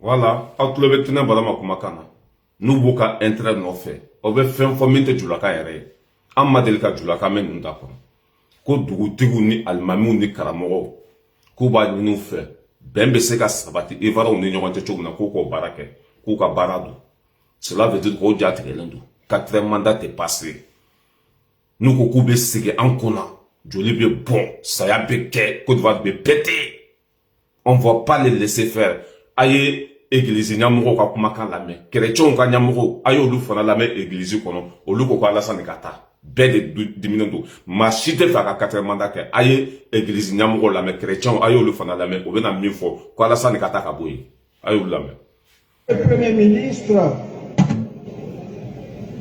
S1: Voilà, atlebe tena balama kumakana. Nous boka intérêt no fait. On veut faire formité julaka yere. Amma delika julaka men ndako. Ko dugu tigu ni almamu ni karamogo. Ko ba ni fait. Bembe se ka sabati evara on ni nyonte chogna ko ko barake. Ko ka barado. Cela veut dire ko jati elendo. 4e mandat est passé. Nous ko kube sege ankona. Joli be bon, ça y a béquet, Côte d'Ivoire be pété. On va pas les laisser faire. Aye église nyamuro ka kuma kan la me. Chrétien ka nyamuro ayo lu fana la me église kono. O lu ko ala san kata. Be de diminendo. Ma chite fa ka 4e mandat ke aye église nyamuro la me chrétien ayo lu fana la me o be na mi fo ko ala san kata ka boyi. Ayo la me.
S6: Le Premier ministre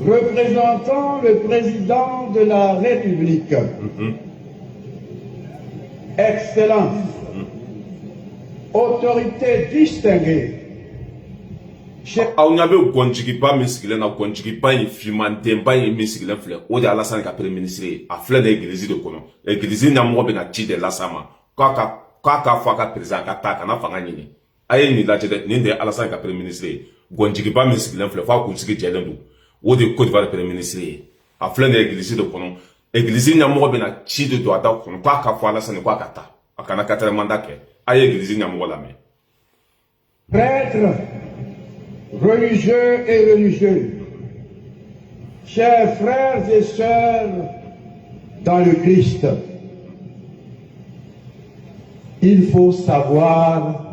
S6: représentant le président de la République. Excellence, autorité distinguée.
S1: Aw nya be gonjigi ba misigile na gonjigi ba yi fimante ba yi misigile fle o de Alassane ka premier ministre a fle na église de kono église nya mo be na ti de lasama ka fa ka président ka ta kana fanga nyini aye ni la jede ni de Alassane ka premier ministre gonjigi ba misigile fle fa ko sigi jelendu o de Côte d'Ivoire premier ministre a fle na église de kono église nya mo be na ti de doata kono ka fa Alassane ka ta akana 4e mandat ke aye église nya mo la me
S6: Prêtres, religieux et religieuses, chers frères et sœurs dans le Christ, il faut savoir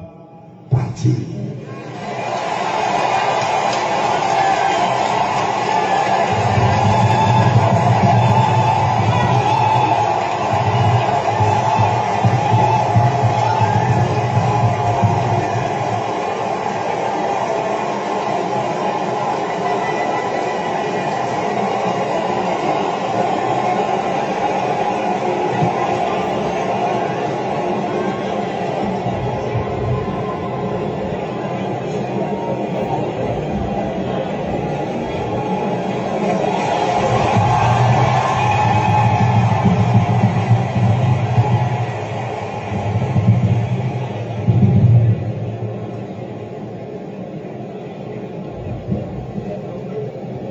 S6: partir.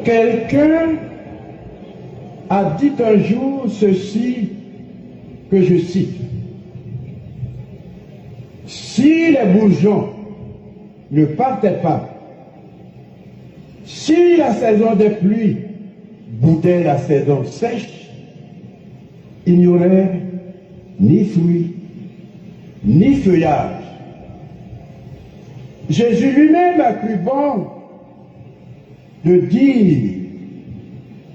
S6: Quelqu'un a dit un jour ceci, que je cite. Si les bourgeons ne partaient pas, si la saison des pluies boudait la saison sèche, il n'y aurait ni fruits, ni feuillage. Jésus lui-même a cru bon de dire,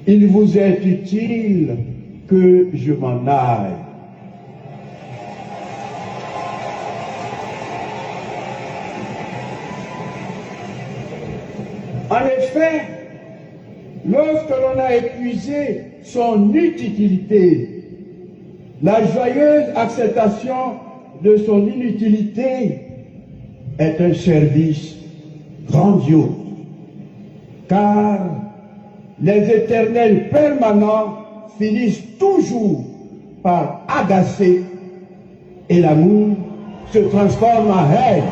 S6: il vous est utile que je m'en aille. En effet, lorsque l'on a épuisé son utilité, la joyeuse acceptation de son inutilité est un service grandiose. Car les éternels permanents finissent toujours par agacer et l'amour se transforme en haine.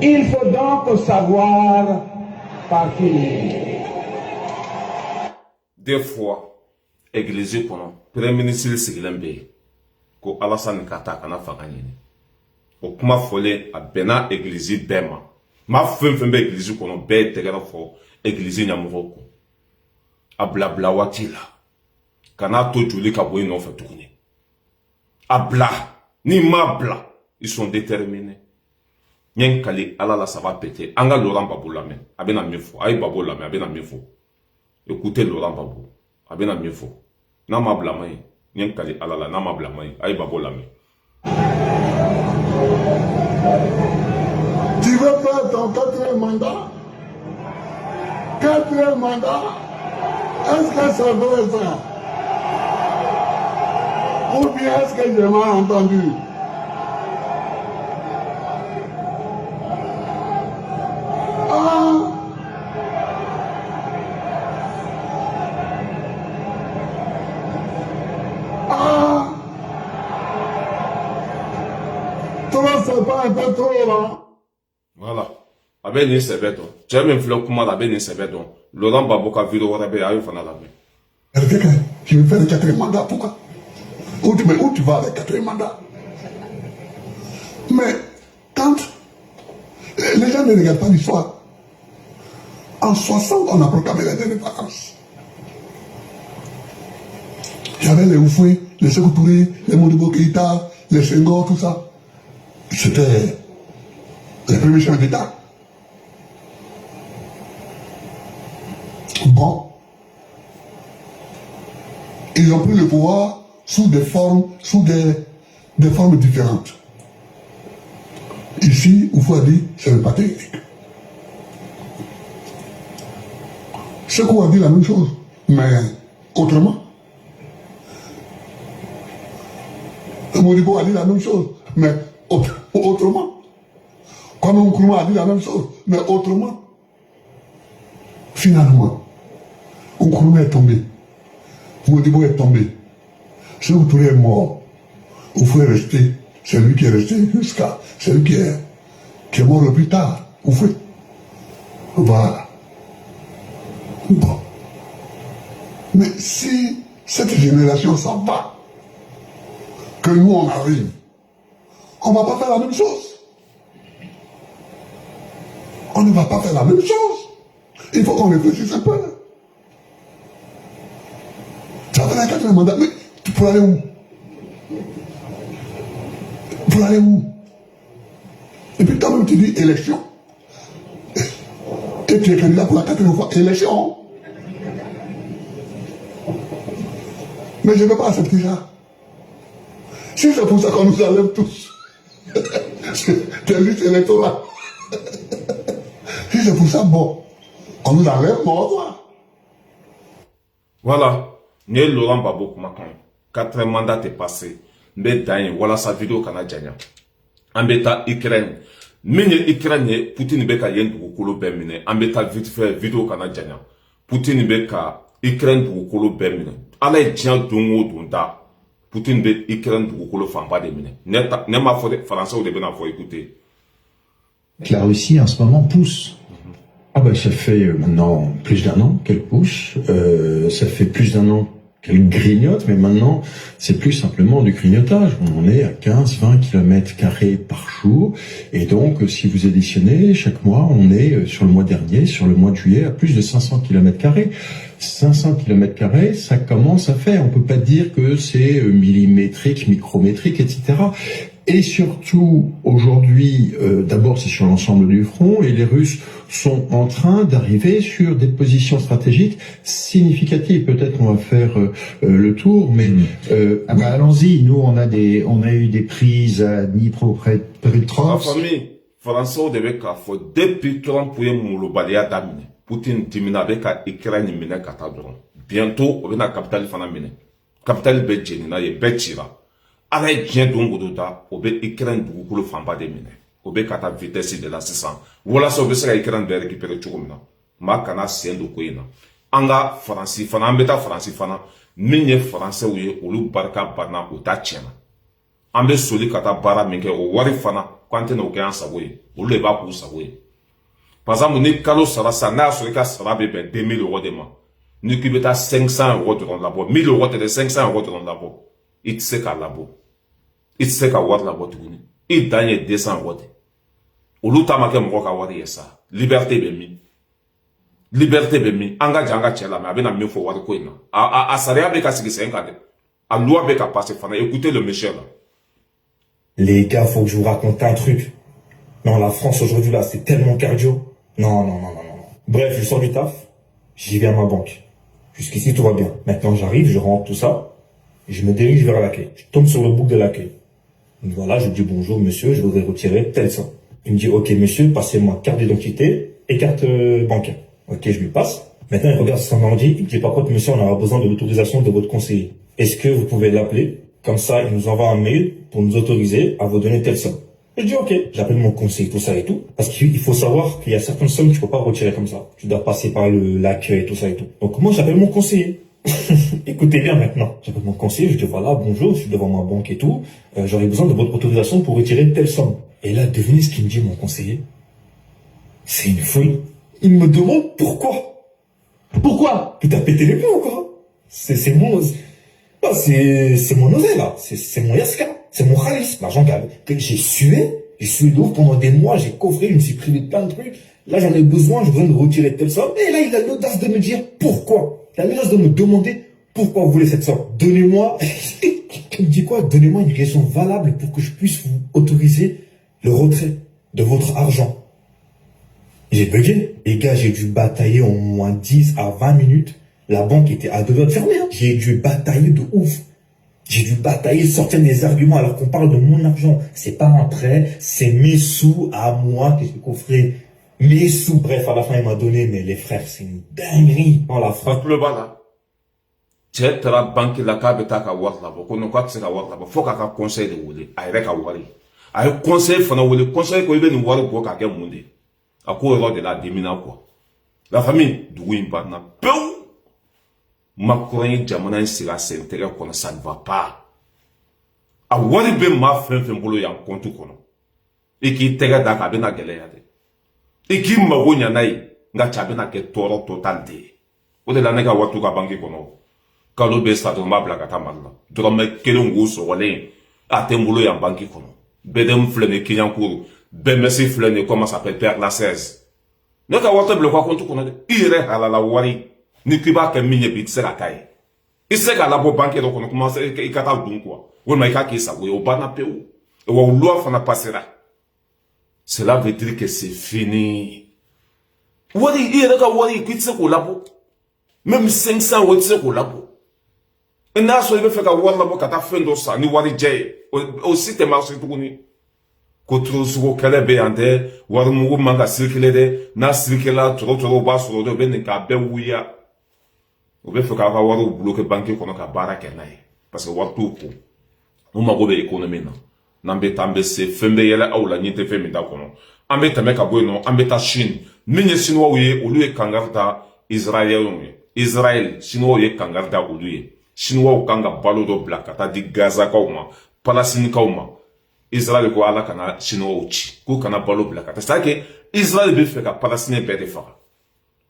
S6: Il faut donc savoir partir.
S1: Des fois, église kono, premier ministre sigilen be ko Alassane Kata kana fanga ɲini. O kuma fɔlen a bɛnna église bɛɛ ma. Ma fɛn fɛn bɛ église kɔnɔ bɛɛ ye tɛgɛrɛ fɔ église ɲɛmɔgɔw kɔ. A bila waati la. Kana to joli ka bɔ i nɔfɛ tuguni. A bila, ni ma bila, ils sont déterminés. Ɲɛ kali Ala la saba pété. An ka Laurent Gbagbo lamɛn, a bɛna min fɔ. A ye Gbagbo lamɛn, a bɛna min fɔ. Écoutez Laurent Gbagbo, a bɛna min fɔ. N'a ma bila man ɲi, ɲɛ kali Ala la, n'a ma bila man ɲi, a ye Gbagbo lamɛn.
S4: Tu veux faire ton quatrième mandat? Quatrième mandat? Est-ce que c'est vrai ça? Ou bien est-ce que j'ai mal entendu? Ah! Ah! Toi, c'est pas un peu trop là?
S1: Voilà. A bɛ nin sɛbɛ dɔn. Cɛ min filɛ kuma la a bɛ nin sɛbɛ dɔn. Laurent Gbagbo ka vidéo wɛrɛ bɛ yen, a y'o fana lamɛn.
S4: Tu veux faire le quatrième mandat, pourquoi? Où tu vas avec le quatrième mandat? Mais quand les gens ne regardent pas l'histoire, en 60, on a proclamé les dernières vacances. Il y avait les Oufoué, les Sékou Touré, les Modibo Keïta, les Senghor, tout ça. C'était les premiers chefs d'État. Bon. Ils ont pris le pouvoir sous des formes, des formes différentes. Ici, Oufou a dit, c'est le parti unique. Sékou a dit la même chose, mais autrement. Modibo a dit la même chose, mais autrement. Kwame Nkrumah a dit la même chose, mais autrement. Finalement, Nkrumah est tombé. Modibo est tombé. Sékou Touré est mort. Oufou est resté. C'est lui qui est resté jusqu'à. C'est lui qui est mort le plus tard. Oufou. Voilà. Bon. Mais si cette génération s'en va, que nous on arrive, on ne va pas faire la même chose. On ne va pas faire la même chose. Il faut qu'on réfléchisse un peu. Ça fait un 4e mandat, mais pour aller où? Pour aller où? Et puis toi-même tu dis élection. Et tu es candidat pour la 4e fois, élection. Mais je ne veux pas accepter ça. Si c'est pour ça qu'on nous enlève tous, des listes électorales. Si c'est pour ça, bon, on nous enlève, bon, au revoir.
S1: Voilà. Né Laurent Babo Kumakan. 4 mandats est passé. Mais d'ailleurs, voilà sa vidéo canadienne. Ambeta Ukraine. Mine Ukraine, Poutine beka yen dugukolo bemine. Ambeta vite fait vidéo canadienne. Poutine beka Ukraine dugukolo bemine. Ala est tiens dongo donda. Poutine be Ukraine dugukolo famba de mine. Ne ma faut français ou de ben faut écouter.
S7: La Russie en ce moment pousse. Ah ben ça fait maintenant plus d'1 an qu'elle pousse, ça fait plus d'1 an qu'elle grignote, mais maintenant c'est plus simplement du grignotage. On est à 15-20 km² par jour, et donc si vous additionnez chaque mois, on est sur le mois dernier, sur le mois de juillet, à plus de 500 km². 500 km², ça commence à faire. On peut pas dire que c'est millimétrique, micrométrique, etc. Et surtout, aujourd'hui, d'abord c'est sur l'ensemble du front, et les Russes sont en train d'arriver sur des positions stratégiques significatives. Peut-être qu'on va faire le tour, mais...
S5: Ah bah allons-y, nous on a eu des prises à Dnipro près de
S1: La
S5: Petrovsk.
S1: famille, Français devait qu'à faut depuis Trump pour Moulobalia damine. Poutine dimina beka Ukraine mine katadron. Bientôt, on va capitale fana mine. Capitale Belgique, et Belchira. Ala bien dongo doda, on va Ukraine dugukolo famba de mine. On va kata vitesse de la 600. Voilà ça, on va Ukraine de récupérer tout comme ça. Ma kana sendo koina. Anga Français fana, ambeta Français fana. Minye Français ouye, ou lu barka barna ou ta tiena. Ambe soli kata bara minke o wari fana. Quante no kaya sawoye. Ou le ba pou sawoye. Par exemple, ni kalo sara na sur le cas sara bébé 2000 € de mois. Ni kubeta 500 € de labo. 1000 € de 500 € de labo. Il sait qu'à labo. Il sait qu'à voir labo tout. Il gagne 200 € de. Ou l'outa make mwoka wari yesa. Liberté bemi. Liberté bemi. Anga janga chela mais abena mi fo wari ko ina. A saria beka sigi senga de. A loi beka passer fana. Écoutez le monsieur là.
S8: Les gars, faut que je vous raconte un truc. Non, la France aujourd'hui là, c'est tellement cardio. Non. Bref, je sors du taf, j'y vais à ma banque. Jusqu'ici, tout va bien. Maintenant, j'arrive, je rentre tout ça, et je me dirige vers l'accueil. Je tombe sur le bouc de l'accueil. Donc voilà, je dis bonjour monsieur, je voudrais retirer telle somme. Il me dit ok monsieur, passez-moi carte d'identité et carte bancaire. Ok, je lui passe. Maintenant, il regarde son ordi, il me dit par contre monsieur, on aura besoin de l'autorisation de votre conseiller. Est-ce que vous pouvez l'appeler? Comme ça, il nous envoie un mail pour nous autoriser à vous donner telle somme. Je dis ok, j'appelle mon conseiller, tout ça et tout. Parce qu'il faut savoir qu'il y a certaines sommes que tu peux pas retirer comme ça. Tu dois passer par l'accueil, tout ça et tout. Donc moi j'appelle mon conseiller. Écoutez bien maintenant. J'appelle mon conseiller, je dis voilà, bonjour, je suis devant ma banque et tout. J'aurais besoin de votre autorisation pour retirer telle somme. Et là, devinez ce qu'il me dit mon conseiller. C'est une folie. Il me demande pourquoi. Pourquoi? Tu t'as pété les plombs ou quoi? C'est mon oseille là. C'est mon yaska. C'est mon khalis, l'argent que j'ai sué de ouf pendant des mois, j'ai coffré, je me suis privé de plein de trucs. Là, j'en ai besoin, j'ai besoin de retirer telle somme. Et là, il a l'audace de me dire pourquoi. Il a l'audace de me demander pourquoi vous voulez cette somme. Donnez-moi, il me dit quoi? Donnez-moi une raison valable pour que je puisse vous autoriser le retrait de votre argent. J'ai bugué. Les gars, j'ai dû batailler au moins 10 à 20 minutes. La banque était à 2 heures de fermer. Hein. J'ai dû batailler de ouf. J'ai dû batailler, sortir des arguments alors qu'on parle de mon argent. C'est pas un prêt, c'est mes sous à moi que j'ai coffré. Mes sous, bref, à la fin, il m'a donné, mais les frères, c'est une dinguerie. On la frappe.
S1: Le bala. Tu es la banque la kabeta ka war la bo. Kono kwa tsika war la bo. Faut ka conseil de wole. Ayre ka wari. Ay conseil fana wole. Conseil ko ibe ni wari ko ka ke munde. Ako ro de la demina quoi. La famille du imba na peu. Macron jamana sera s'intérêt qu'on ça ne va pas. A wari be ma fin bolo ya kontu kono. Et qui tega da ka be na gele ya de. Et qui ma wonya nai nga chabe na ke toro total de. O de la nega watu ka banki kono. kalo be sa dɔrɔn b'a bila ka taa Mali la dɔrɔmɛ kelen k'o sɔgɔlen a tɛ n bolo yan banki kɔnɔ BDM filɛ nin Kiɲankuru BMS filɛ nin comment ça s'appelle Père Lachaise ne ka wari tɛ bila ka compte kɔnɔ dɛ i yɛrɛ halala wari ni k'i b'a kɛ min ye bi i tɛ se ka k'a ye i tɛ se k'a labɔ banki dɔ kɔnɔ kuma i ka taa dun quoi walima i k'a k'i sago ye o banna pewu wa o loi fana passera cela veut dire que c'est fini wari i yɛrɛ ka wari k'i tɛ se k'o labɔ même 500 wari tɛ se k'o labɔ n'a sɔrɔ i bɛ fɛ ka wari labɔ ka taa fɛn dɔ san ni wari jɛ ye o si tɛ marché tuguni ko sugu kɛlɛ bɛ yan tɛ wari mugu man ka circuler dɛ n'a circuler tɔrɔ b'a sɔrɔ dɛ u bɛ nin k'a bɛɛ wuya u bɛ fɛ k'a ka wariw bloquer banque kɔnɔ ka baara kɛ n'a ye parce que wari t'u kun u mago bɛ économie na n'an bɛ taa an bɛ se fɛn bɛ yɛlɛ aw la ɲin tɛ fɛn min t'a kɔnɔ an bɛ tɛmɛ ka bɔ yen nɔ an bɛ taa Chine min ye Chinois ye olu ye kangari da Israéliens ye Israël Chinois ye kangari da olu ye Chinois kan ka balo dɔ bila ka taa di Gazakaw ma Palestinikaw ma Israël ko ala kana Chinois ci k'u kana balo bila ka taa c'est à dire que Israël bɛ fɛ ka Palestinien bɛɛ de faga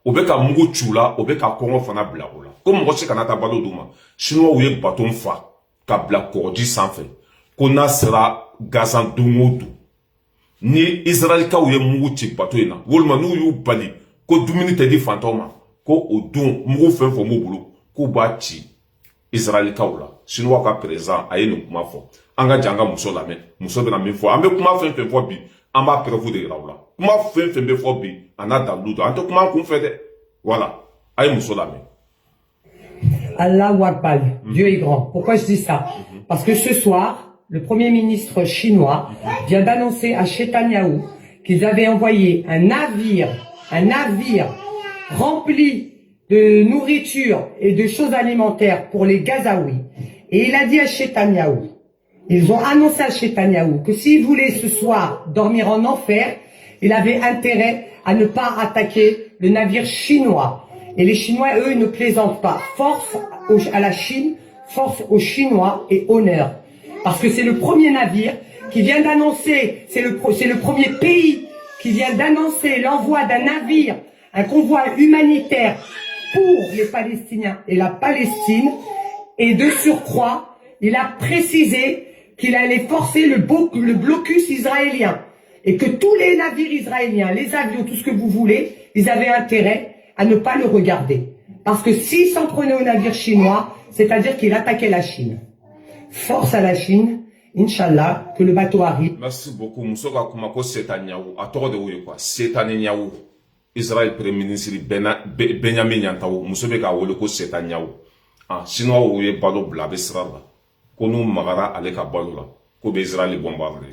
S1: o bɛ ka mugu ci la o bɛ ka kɔngɔ fana bila o la ko mɔgɔ si kana taa balo d'u ma Chinois ye bateau fa ka bila kɔgɔji sanfɛ ko n'a sera Gaza don o don ni Israëlikaw ye mugu ci bateau in na walima n'u y'u bali ko dumuni tɛ di fantanw ma ko o don mugu fɛn fɛn b'u bolo k'u b'a ci Israëlikaw la Chinois ka président a ye nin kuma fɔ an ka jan ka muso lamɛn muso bɛna min fɔ an bɛ kuma fɛn fɛn fɔ bi an b'a preuve de yira u la kuma fɛn fɛn bɛ fɔ bi a n'a dalilu don an tɛ kuma an kun fɛ dɛ voilà a ye muso lamɛn.
S9: Allahu Akbar, Dieu est grand. Pourquoi je dis ça? Parce que ce soir, le Premier ministre chinois vient d'annoncer à Netanyahou qu'ils avaient envoyé un navire rempli de nourriture et de choses alimentaires pour les Gazaouis. Et il a dit à Netanyahou, ils ont annoncé à Netanyahou que s'il voulait ce soir dormir en enfer, il avait intérêt à ne pas attaquer le navire chinois. Et les Chinois, eux, ne plaisantent pas. Force à la Chine, force aux Chinois et honneur. Parce que c'est le premier navire qui vient d'annoncer, c'est le premier pays qui vient d'annoncer l'envoi d'un navire, un convoi humanitaire pour les Palestiniens et la Palestine. Et de surcroît, il a précisé qu'il allait forcer le blocus israélien. Et que tous les navires israéliens, les avions, tout ce que vous voulez, ils avaient intérêt à ne pas le regarder. Parce que s'il s'en prenait au navire chinois, c'est-à-dire qu'il attaquait la Chine. Force à la Chine, Inch'Allah, que le bateau arrive.
S1: Merci beaucoup. Moussouka Kumako Netanyahou, à tort de oui quoi. Netanyahou, Israël Premier ministre Benjamin Netanyahu, Moussouka Woloko Netanyahou. Ah, Chinois ouye balo blabe srala. Konou magara aleka balo la. Kobe Israël bombardé.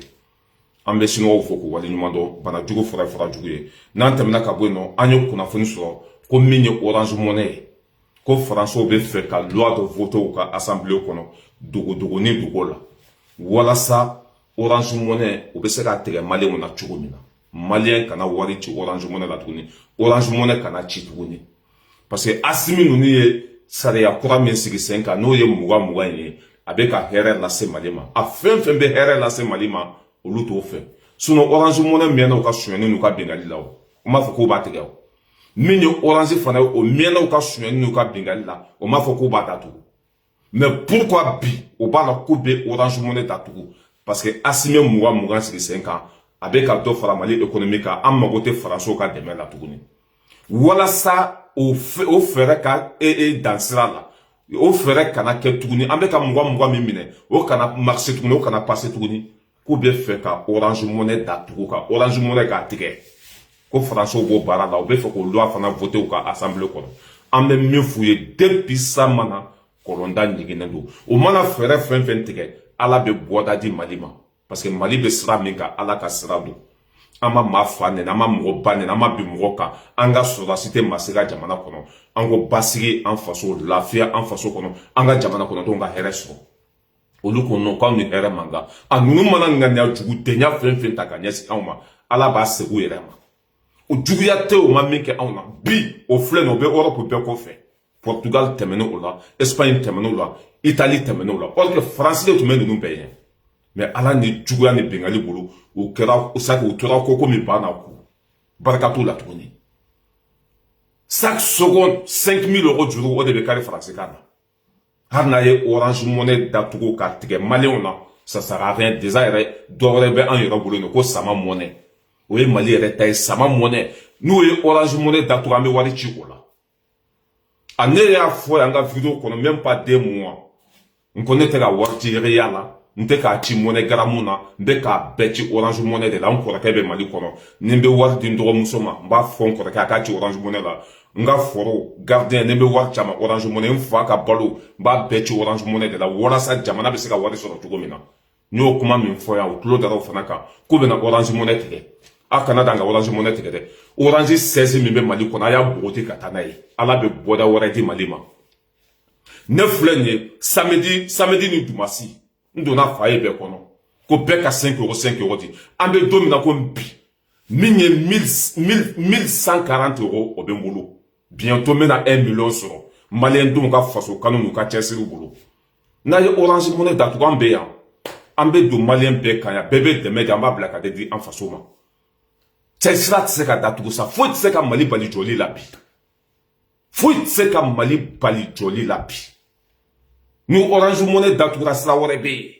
S1: Ambe Chinois ou foko wali nyumando bana jugo fora jugo ye. Nan temna ka bueno anyo kuna foni so ko minye Orange Money. Ko François be fait ka loi de vote ou ka assemblée kono dogo ni dogo la. Wala sa Orange Money ou be se ka tege malien na jugo mina. Malien kana wari ci Orange Money la tuguni. Orange Money kana ci tuguni. Parce que asimi nuni ye sariya kura min sigi sen ka no ye muga ye abeka here la se malima. A fen be here la se malima. Olu t'o fɛ sinon Orange Money mɛnna u ka sonyɛni n'u ka bengali la o m'a fɔ k'o b'a tigɛ o min ye Orange fana ye o mɛnna u ka sonyɛni n'u ka bengali la o m'a fɔ k'o b'a datugu mais pourquoi bi o b'a la k'u bɛ Orange Money datugu parce que Assimi mugan sigi sen kan a bɛ ka dɔ fara Mali économique kan an mago tɛ Faransiw ka dɛmɛ la tuguni walasa o fɛɛrɛ ka dan sira la o fɛɛrɛ kana kɛ tuguni an bɛ ka mugan min minɛ o kana marché tuguni o kana passé tuguni k'u bɛ fɛ ka Orange Money datugu ka Orange Money k'a tigɛ ko Faransiw b'o baara la u bɛ fɛ k'o loi fana voté u ka assemblée kɔnɔ an bɛ min f'u ye depuis sa mana kɔlɔnda ɲiginnen don o mana fɛɛrɛ fɛn fɛn tigɛ Ala bɛ bɔda di Mali ma parce que Mali bɛ sira min kan Ala ka sira don an ma maa fa nɛnɛ an ma mɔgɔ ba nɛnɛ an ma bin mɔgɔ kan an ka sɔrɔdasi ma se ka jamana kɔnɔ an ko basigi an faso lafiya an faso kɔnɔ an ka jamana kɔnɔdenw ka hɛrɛ sɔrɔ olu ko non k'anw ni hɛrɛ man kan a ninnu mana ŋaniya jugu denya fɛn fɛn ta ka ɲɛsin anw ma Ala b'a segu yɛrɛ ma o juguya tɛ o ma min kɛ anw na bi o filɛ nin o bɛ Europe bɛɛ kɔfɛ Portugal tɛmɛnen o la Espagne tɛmɛnen o la Italie tɛmɛnen o la or que France de tun bɛ ninnu bɛɛ ɲɛ mais Ala ni juguya ni bengali bolo o kɛra u tora ko min banna ku barika t'o la tuguni chaque seconde 5 000 € juru o de bɛ kari France kan na Harnaye Orange Money d'Atogo Katige Maliona, ça sert à rien. Déjà, d'aurait en Europe, ko Sama Money. Oui, Mali est Sama Money. Nous, Orange Money d'Atogo Ame Warichi Ola. Année à fois, on a vidéo qu'on n'a même pas 2 mois. On connaît la Warti Riala. N'teka chi monnaie garamuna, n'teka beti Orange Money de la, on kora kebe Mali kono. N'embe war dindro musoma, mba fon kora kakachi Orange Money la. Nga foro, gardien, n'embe war chama Orange Money, mfa ka balo, mba beti Orange Money de la, wala sa jamana beseka wari soro tugomina. Nyo kuma minfoya, ou klo dara ufanaka, kube na Orange Money tege. A Canada nga Orange Money tege de. Orange 16 mimbe Mali kono, aya bote katanaye. Ala be boda waradi Malima. Neflenye, samedi ni dumasi. Ndona faye be kono. Ko beka 5 €, di. Ambe domina ko mpi. Minye 1140 € obe mbolo. Bientôt mena 1 million soro. Malien dum ka faso kanu nuka chesiru bolo. Na ye Orange Money datu ambe ya. Ambe do malien be kanya bebe de media ma blaka de di en faso ma. Chesira tseka datu sa faut tseka Mali bali joli labi. Faut tseka Mali bali joli labi. Nous Orange Money d'Atoura Slaworebe.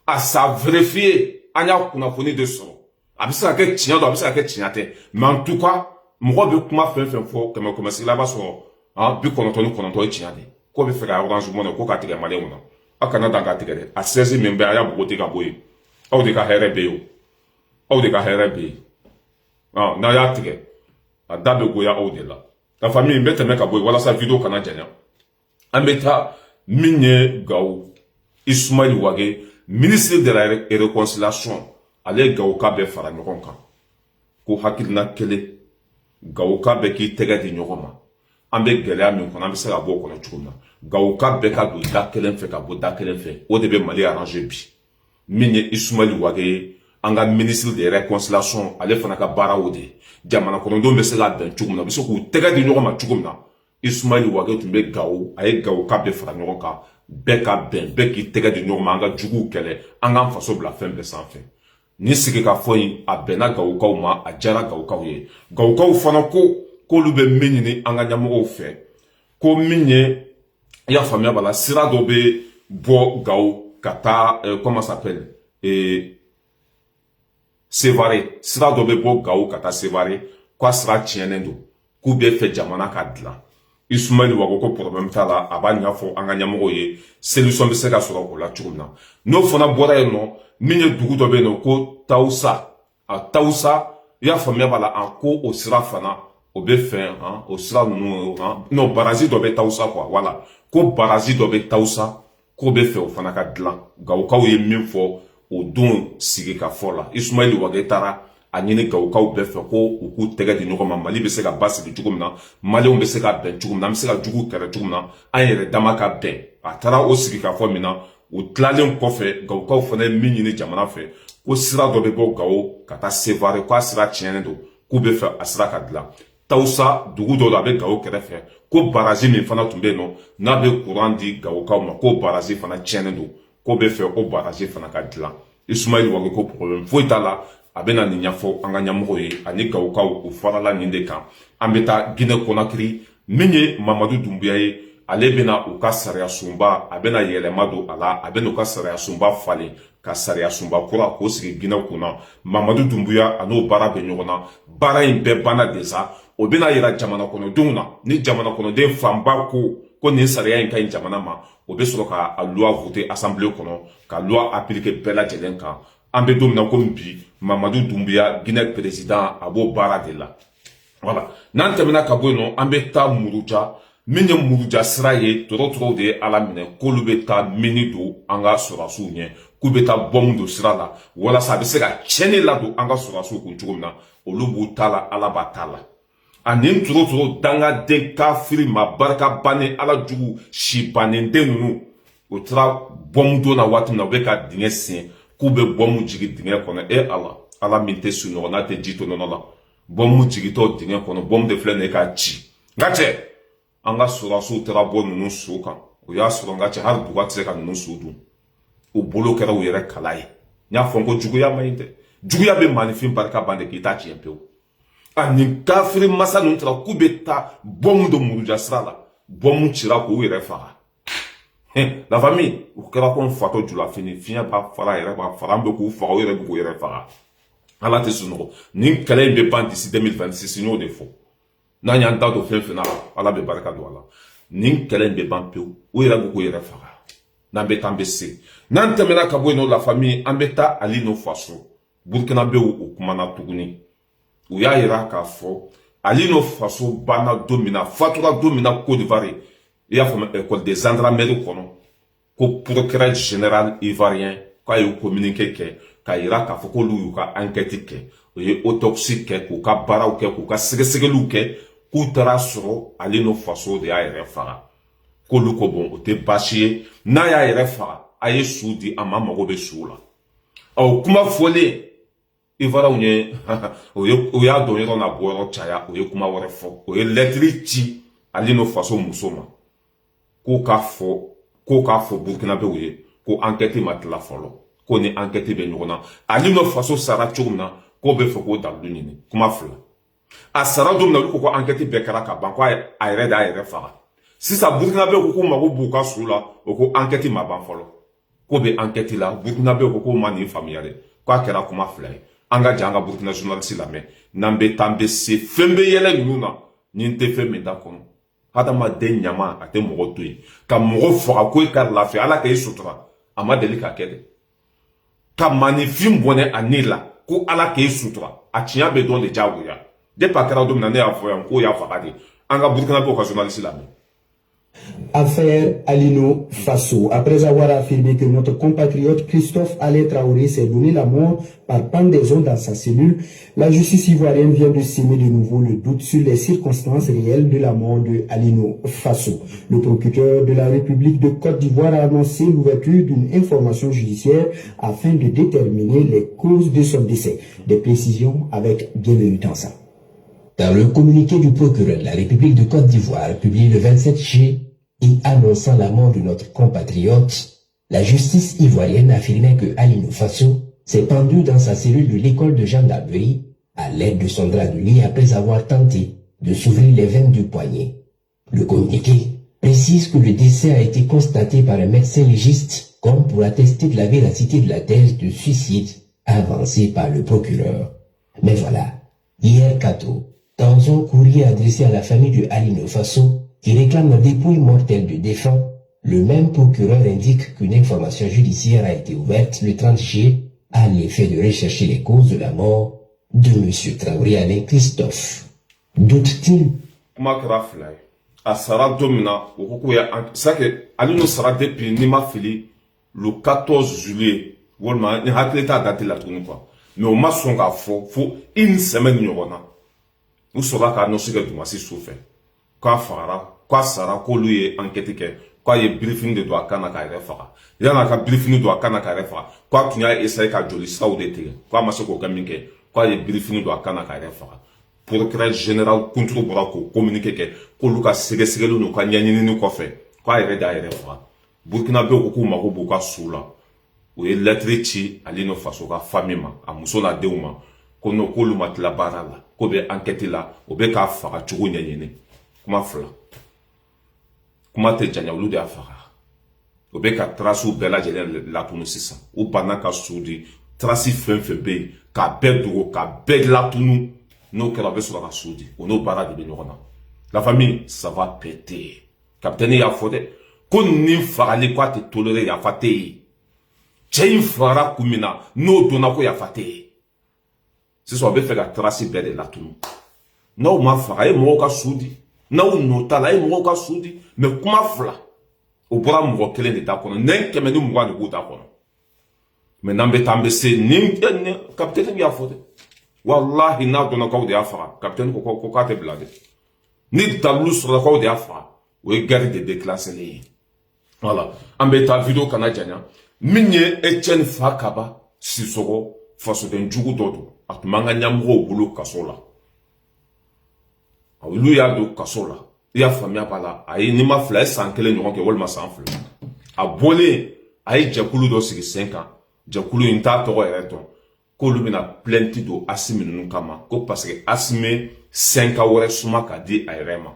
S1: À sa vérifier, anya kuna foni de son. Abisa ke tiɲɛ don, abisa ke tiɲɛ tɛ. Mais en tout cas, mɔgɔ bɛ kuma fɛn fɛn fɔ kɛmɛ kɔmɛsi laban sɔrɔ, hein, 99 ye tiɲɛ de. Ko bɛ fɛ ka Orange Money ko ka tigɛ maliyɛnw na. A kana dan ka tigɛ dɛ. A 16 min bɛ a y'a bugoti ka bɔ yen. Aw de ka hɛrɛ bɛ yen o. Aw de ka hɛrɛ bɛ yen. N'a y'a tigɛ, a da bɛ goya aw de la. La famille bɛ tɛmɛ ka bɔ yen walasa vidéo kana jɛnya. An bɛ taa Minye Gaou, Ismaël Ouagé, ministre de la réconciliation, ale Gaouka be fara ɲɔgɔn kan. Ko hakilina kelen, Gaouka be k'i tɛgɛ di ɲɔgɔn ma. An be gɛlɛya min kɔnɔ, an be se ka bɔ o kɔnɔ cogo min na. Gaouka be ka don da kelen fɛ ka bɔ da kelen fɛ. O de be Mali arranger bi. Min ye Ismaël Ouagé, an ka ministre de réconciliation, ale fana ka baara o de. Jamana kɔnɔdenw be se ka bɛn cogo min na, u be se k'u tɛgɛ di ɲɔgɔn ma cogo min na. Ismaël Ouagé tun be Gaou, a ye Gaouka be fara ɲɔgɔn kan. Bɛɛ ka bɛn, bɛɛ k'i tɛgɛ di ɲɔgɔn ma, an ka juguw kɛlɛ, an k'an faso bila fɛn bɛɛ sanfɛ. Ni sigi ka fɔ yin, a bɛnna Gaoukaw ma, a diyara Gaoukaw ye. Gaoukaw fana ko, k'olu be min ɲini an ka ɲɛmɔgɔw fɛ. Ko min ye, i y'a faamuya b'a la, sira dɔ be bɔ Gaou ka taa, comment ça s'appelle, Sévaré. Sira dɔ be bɔ Gaou ka taa Sévaré, k'a sira tiɲɛnen don, k'u bɛ fɛ jamana ka dilan. Ismaël Ouagé ko problème t'a la, a b'a ɲɛfɔ an ka ɲɛmɔgɔw ye, solution bɛ se ka sɔrɔ o la cogo min na. N'o fana bɔra yen nɔ, min ye dugu dɔ bɛ yen nɔ ko Tawusa. A Tawusa, i y'a faamuya b'a la, a ko o sira fana, o bɛ fɛn, o sira ninnu, non, baraji dɔ bɛ Tawusa quoi, voilà. Ko baraji dɔ bɛ Tawusa, k'o bɛ fɛ o fana ka dilan. Gaoukaw ye min fɔ, o don sigi ka fɔ la. Ismaël Ouagé taara a ɲini Gaoukaw bɛɛ fɛ ko u k'u tɛgɛ di ɲɔgɔn ma. Mali bɛ se ka basigi cogo min na, maliyɛnw bɛ se ka bɛn cogo min na, an bɛ se ka juguw kɛlɛ cogo min na, an yɛrɛ dama ka bɛn. A taara o sigi ka fɔ min na, o tilalen kɔfɛ Gaoukaw fana ye min ɲini jamana fɛ ko sira dɔ bɛ bɔ Gaou ka taa Sévaré, k'a sira tiɲɛnen don, k'u bɛ fɛ a sira ka dilan. Tawusa dugu dɔ la a bɛ Gaou kɛrɛfɛ, ko baraji min fana tun bɛ yen nɔ n'a bɛ courant di Gaoukaw ma, ko baraji fana tiɲɛnen don, k'o bɛ fɛ o baraji fana ka dilan. Ismaël Ouagé ko problème foyi t'a la, a bɛ na nin ɲɛfɔ an ka ɲɛmɔgɔw ye ani Gaoukaw u farala nin de kan. An bɛ taa Guinée Conakry, min ye Mamadou Doumbouya ye, ale bɛna u ka sariya sunba, a bɛna yɛlɛma don a la, a bɛna u ka sariya sunba falen, ka sariya sunba kura k'o sigi Guinée kunna. Mamadou Doumbouya a n'o baara bɛ ɲɔgɔn na, baara in bɛɛ banna déjà, o bɛna yira jamana kɔnɔdenw na, ni jamana kɔnɔden fanba ko nin sariya in ka ɲi jamana ma, o bɛ sɔrɔ ka a loi voter assemblée kɔnɔ, ka loi appliquer bɛɛ lajɛlen kan. An bɛ don min na komi bi, Mamadou Doumbouya, Guinée président, a b'o baara de la. Voilà. N'an tɛmɛna ka bɔ yen nɔ, an bɛ taa Muruja, min ye Muruja sira ye, tɔrɔtɔrɔw de ye Ala minɛ, k'olu bɛ taa mini don an ka sɔrɔdasiw ɲɛ, k'u bɛ taa bɔmu don sira la, walasa a bɛ se ka tiɲɛni ladon an ka sɔrɔdasiw kun cogo min na, olu b'u ta la, Ala b'a ta la. Ani tɔrɔtɔrɔ dangaden kafiri ma barika bannen Ala jugu si bannen den ninnu, o taara bɔmu don na waati min na, u bɛ ka dingɛ sen, k'u bɛ bɔmu jigin dingɛ kɔnɔ. Ala min tɛ sunɔgɔ n'a tɛ ji to nɔnɔ la. Bɔmu jigitɔ dingɛ kɔnɔ, bɔmu de filɛ nin ye k'a ci. Nka cɛ, an ka sɔrɔdasiw taara bɔ ninnu so kan. O y'a sɔrɔ nka cɛ hali duga tɛ se ka ninnu so dun. U bolo kɛra u yɛrɛ kala ye. N y'a fɔ n ko juguya man ɲi dɛ. Juguya bɛ maanifin barika ban de k'i ta tiɲɛ pewu. Ani kafiri masa ninnu taara k'u bɛ taa bɔmu don Muruja sira la. Bɔmu cira k'u yɛrɛ faga. La famille, ou kera kon fato jula fini, finya ba fara yere ba fara mbe ku faga yere bu yere faga. Ala te suno. Ni kele be ban d'ici 2026 no defo. Na nya nda do fen fena ala be baraka do ala. Ni kele be ban pe o yere bu yere faga. Na be tambe se. Nan temena ka bo no la famille ambeta ali no faso. Burkina be o kumana tuguni. U ya yira ka fo ali no faso bana domina fatura domina Côte d'Ivoire. Il y a une école des gendarmeries ko procureur général ivoirien ko ay communiqué ke ka ira ka foko lu ka enquête ke o ye autopsie ke ko ka baraw ke ko ka segesegelu ke ku tara soro ali no faso de ay refara ko lu ko bon o te bashie na ya refara ay soudi amama go be sula o kuma fole ivara unye o ya donné dans la boiro chaya o ye kuma wore fo o ye lettre ti ali no faso musoma ko ka fo Burkina be oye ko enquête matla folo ko ni enquête be nyona ali no faso sara chugumna ko be fo ko dalu ni kuma fla a sara dum na ko enquête be kara ka ban ko ay reda ay refa si sa Burkina be ko mago buka sula o ko enquête ma ban folo ko be enquête la Burkina be ko mani familiale ko kera kuma fla anga janga Burkina journaliste la me nambe tambe se fembe yele nuna ninte fembe da kono Adama den nyama ate mogo toyi ka mogo faga ko ka lafi ala ka sutura ama deli ka kede ka manifim bone anila ko ala ka sutura a tinya be don de jagoya de pakara dum na ne afo ko ya faga de anga Burkina be journaliste la
S10: Affaire Alino Faso. Après avoir affirmé que notre compatriote Christophe Alain Traoré s'est donné la mort par pendaison dans sa cellule, la justice ivoirienne vient de semer de nouveau le doute sur les circonstances réelles de la mort de Alino Faso. Le procureur de la République de Côte d'Ivoire a annoncé l'ouverture d'une information judiciaire afin de déterminer les causes de son décès. Des précisions avec Bienvenue Tansa.
S11: Dans le communiqué du procureur de la République de Côte d'Ivoire, publié le 27 juillet, et annonçant la mort de notre compatriote, la justice ivoirienne affirmait que Alino Faso s'est pendu dans sa cellule de l'école de gendarmerie à l'aide de son drap de lit après avoir tenté de s'ouvrir les veines du poignet. Le communiqué précise que le décès a été constaté par un médecin légiste comme pour attester de la véracité de la thèse de suicide avancée par le procureur. Mais voilà, hier 4 août, dans un courrier adressé à la famille de Alino Faso, qui réclame la dépouille mortelle de défunt, le même procureur indique qu'une information judiciaire a été ouverte le 30 juillet à l'effet de rechercher les causes de la mort de M. Traoré Alain Christophe. Doute-t-il?
S1: A sara domina ça que Alino sara depuis Nima Fili le 14 juillet walma ni hakleta date la tunu quoi mais au masonga faut une semaine nyona ou sera ka no siga duma si souffre quoi fara quoi sara ko lui enquête ke quoi ye briefing de doit kana ka refa yana ka briefing doit kana ka refa quoi tu as essayé ka joli sa ou de te quoi masoko kaminke quoi ye briefing doit kana ka refa procureur général contre Borako communiqué que Koluka Segesegelu no Kanyani no Kofe, quoi Reda Refa. Burkina Faso ko mako boka sula. O ye lettre ti Alino Faso ka famima, a musona deuma, kono koluma tla barala, ko be enquête la, o be ka fara chugo nyanyene. Kuma fla. Kuma te janya ulu de afara. O be ka trasu bela jele la tunu sisa. O banaka sudi, trasi fenfebe, ka bedro, ka bed la tunu. Nous qui l'avons sur la soudi, ou nos barades de Bénorona. La famille, ça va péter. Capitaine, il y a faudé. Qu'on n'y fera les quoi te tolérer, il y a faté. Tchaï fera kumina, nous donnons quoi il y a faté. C'est ce qu'on veut faire la trace belle la tout. Non, ma fera, et moi, soudi. Non, non, t'as là, et moi, soudi. Mais comment fera? Au bras, moi, quel est l'état qu'on a? N'est que nous, moi, le goût d'accord. Mais n'en bétambe, c'est ni, capitaine, il y a faudé. Wallahi na dona kaw de afara capitaine ko ka te blade ni dalu sur la kaw de afara we garde de déclasser les voilà ambeta vidéo kana janya minye Etienne Fakaba Sisoko faso den jugu dodo atmanga nyamro bulu kasola awulu ya do kasola ya famia bala ay ni ma fla sankele nyon ke wolma sanfle abole ay jakulu do sigi 5 ans jakulu inta to ereton ko lumina plenty do asime nunu kama ko parce que asime 5 awore suma ka di ayrema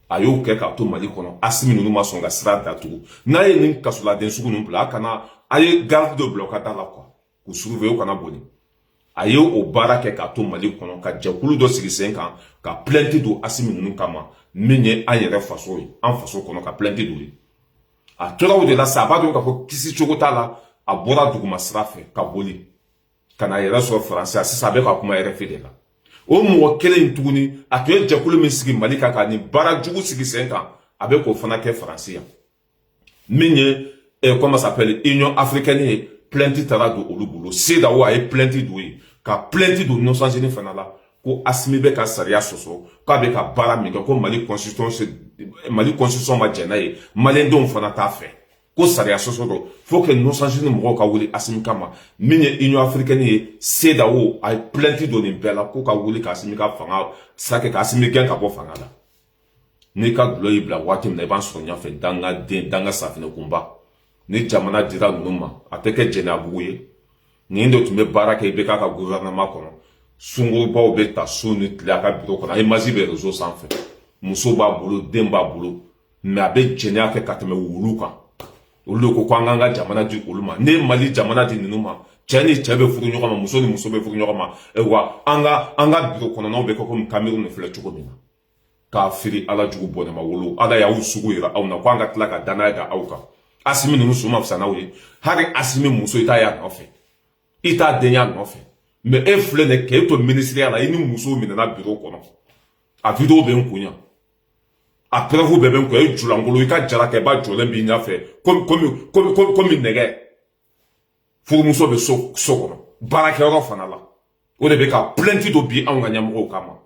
S1: a y'o kɛ k'a to Mali kɔnɔ Assimi ninnu ma sɔn ka sira datugu n'a ye nin kasoladen sugu ninnu bila a kana a ye garde dɔ bila o ka da la quoi k'u surveiller o kana boli a ye o baara kɛ k'a to Mali kɔnɔ ka jɛkulu dɔ sigi sen kan ka plainte don Assimi ninnu kama min ye an yɛrɛ faso ye an faso kɔnɔ ka plainte don ye a tora o de la sa a b'a dɔn k'a fɔ kisi cogo t'a la a bɔra duguma sira fɛ ka boli ka na yɛrɛ sɔrɔ faransi sisan a bɛ ka kuma RFI de la o mɔgɔ kelen in tuguni a tun ye jɛkulu min sigi Mali kan ka nin baara jugu sigi sen kan a bɛ k'o fana kɛ faransi yan min ye comment ça s'appelle Union africaine ye plainte taara don olu bolo CEDEAO a ye plainte don ye ka plainte don Nations Unies fana la ko Assimi bɛ ka sariya sɔsɔ k'a bɛ ka baara min kɛ ko Mali constitution ma jɛn n'a ye maliyɛndenw fana t'a fɛ ko sariya sɔsɔ dɔ faut que Nations Unies mɔgɔw ka wuli Assimi kama min ye Union africaine ye CEDEAO a ye plainte don nin bɛɛ la ko ka wuli ka Assimi ka fanga sake ka Assimi gɛn ka bɔ fanga la n'i ka dulɔ y'i bila waati min na i b'an sɔrɔ ɲɛfɛ danga safinɛ kunba ni jamana dira ninnu ma a tɛ kɛ jɛnɛyabugu ye nin de tun bɛ baara kɛ i bɛ k'a ka gouvernement kɔnɔ sungurubaw bɛ ta su ni tile a ka bureau kɔnɔ image bɛ réseau sanfɛ muso b'a bolo den b'a bolo mais a bɛ jɛnɛya kɛ ka tɛmɛ wulu kan olu de ko an k'an ka jamana di olu ma ne Mali jamana di ninnu ma cɛ ni cɛ bɛ furu ɲɔgɔn ma muso ni muso bɛ furu ɲɔgɔn ma wa an ka bureau kɔnɔnaw bɛ kɛ komi Cameroun de filɛ cogo min na k'a firi ala jugu bɔnɛ ma wolo ala y'aw sugu yira aw na ko an ka tila ka danaya da aw kan Assimi ninnu suma fisa n'aw ye hali Assimi muso i t'a y'a nɔfɛ i t'a den y'a nɔfɛ mais e filɛ nin k'e to ministériya la i ni muso minɛna bureau kɔnɔ a vidéo bɛ n kun yan a preuve bɛɛ bɛ n kun e julangolo i ka jara kɛ i b'a jɔlen b'i ɲɛfɛ komi nɛgɛ furumuso bɛ so kɔnɔ baarakɛyɔrɔ fana la o de bɛ ka plainte dɔ bi anw ka ɲɛmɔgɔw kama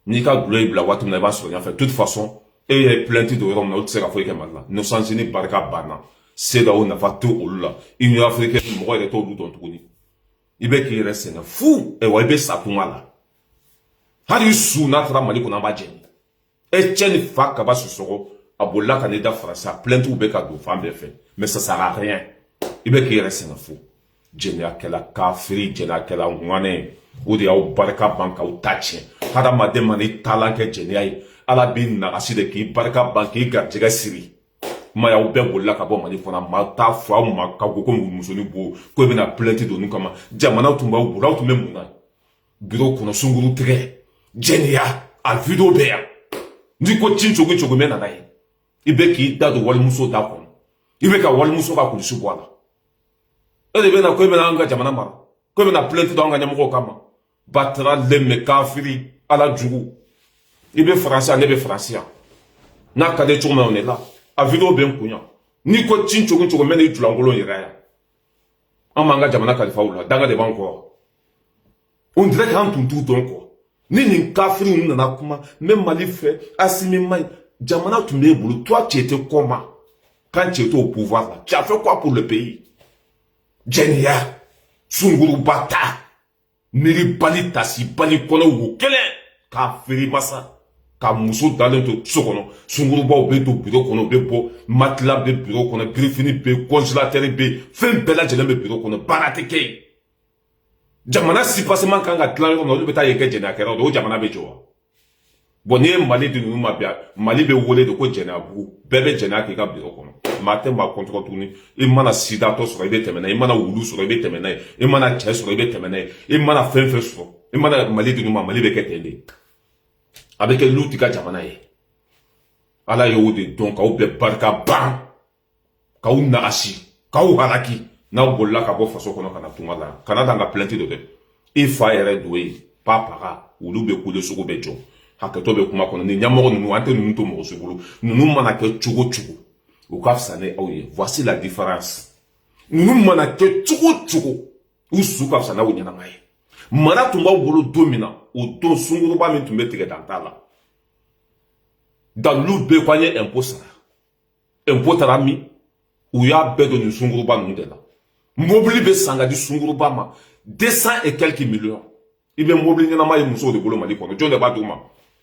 S1: n'i ka dulɔ y'i bila waati min na i b'a sɔrɔ ɲɛfɛ de toute façon e ye plainte dɔ yɔrɔ min na o tɛ se ka foyi kɛ Mali la Nations Unies barika banna CEDEAO nafa tɛ olu la Union africaine mɔgɔ yɛrɛ t'olu dɔn tuguni i bɛ k'i yɛrɛ sɛgɛn fu wa i bɛ sa kuma la hali su n'a taara Mali kɔnɔ an b'a jɛni e cɛ ni fa kaba sɔsɔgɔ a bolila ka n'i da faransi a plaintew bɛ ka don fan bɛɛ fɛ mais ça sert à rien i bɛ k'i yɛrɛ sɛgɛn fu jɛnɛyakɛla kafiri jɛnɛyakɛla ŋwanɛ o de y'aw barika ban k'aw ta tiɲɛ hadamaden ma n'i taalan kɛ jɛnɛya ye ala b'i nagasi de k'i barika ban k'i garijɛgɛ siri ma y'aw bɛɛ bolila ka bɔ Mali kɔnɔ ma t'a fɔ aw ma ka ko musonin bo ko i bɛna plainte don nin kama jamanaw tun b'aw bolo aw tun bɛ mun na bureau kɔnɔ sunkuru tigɛ jɛnɛya a vidéo bɛ yan n'i ko ci cogo cogo mɛ nana ye i bɛ k'i da don walimuso da kɔnɔ i bɛ ka walimuso ka kulusi bɔ a la e de bɛna ko i bɛna an ka jamana mara ko i bɛna plainte don an ka ɲɛmɔgɔw kama batara lɛmɛ kafiri ala jugu i bɛ faransi yan ne bɛ faransi yan n'a ka di cogo min na o de la a vidéo bɛ n kun yan n'i ko ci cogo cogo mɛ n'i julangolo yɛrɛ yan an b'an ka jamana kalifaw la danga de b'an kɔ on dirait k'an tun t'u dɔn kɔ ni nin kafiri ninnu nana kuma n bɛ Mali fɛ Assimi ma ɲi jamana tun b'e bolo toi tu étais comment quand tu étais au pouvoir là tu as fait quoi pour le pays jɛnɛya sunguruba ta miiri bali tasi bali kɔnɔ wo kelen k'a feere masa ka muso dalen to so kɔnɔ sungurubaw bɛ to bureau kɔnɔ u bɛ bɔ matelas bɛ bureau kɔnɔ grifini bɛ congélateur bɛ fɛn bɛɛ lajɛlen bɛ bureau kɔnɔ baara tɛ kɛ yen jamana sipasement kan ka dilan yɔrɔ min na olu bɛ taa yen kɛ jɛnɛyakɛyɔrɔ de o jamana bɛ jɔ wa bon n'i ye Mali di ninnu ma bi Mali bɛ wele de ko jɛnɛyabugu bɛɛ bɛ jɛnɛya k'i ka bureau kɔnɔ maa tɛ maa kɔntɔrɔ tuguni i mana sidatɔ sɔrɔ i bɛ tɛmɛ n'a ye i mana wulu sɔrɔ i bɛ tɛmɛ n'a ye i mana cɛ sɔrɔ i bɛ tɛmɛ n'a ye i mana fɛn fɛn sɔrɔ i mana Mali di ninnu ma Mali bɛ kɛ ten de a bɛ kɛ luti ka jamana ye ala y'o de dɔn k'aw bɛɛ barika ban k'aw nagasi k'aw halaki n'aw bolila ka bɔ faso kɔnɔ ka na tunga la kana dan ka plainte dɔ kɛ i fa yɛrɛ do ye pa paga olu bɛ kule sugu bɛ jɔ hakɛtɔ bɛ kuma kɔnɔ ni ɲɛmɔgɔ ninnu an tɛ ninnu to mɔgɔ si bolo ninnu mana kɛ cogo cogo u ka fisa ni aw ye voici la différence ninnu mana kɛ cogo cogo u su ka fisa n'aw ɲɛnama ye mara tun b'aw bolo don min na o don sunguruba min tun bɛ tigɛ dan t'a la dalilu bɛɛ ko an ye impôt sara impôt taara min u y'a bɛɛ don nin sunguruba ninnu de la mobili bɛ san ka di sunguruba ma 200 et quelques millions i bɛ mobili ɲɛnama ye musow de bolo Mali kɔnɔ jɔn de b'a d'u ma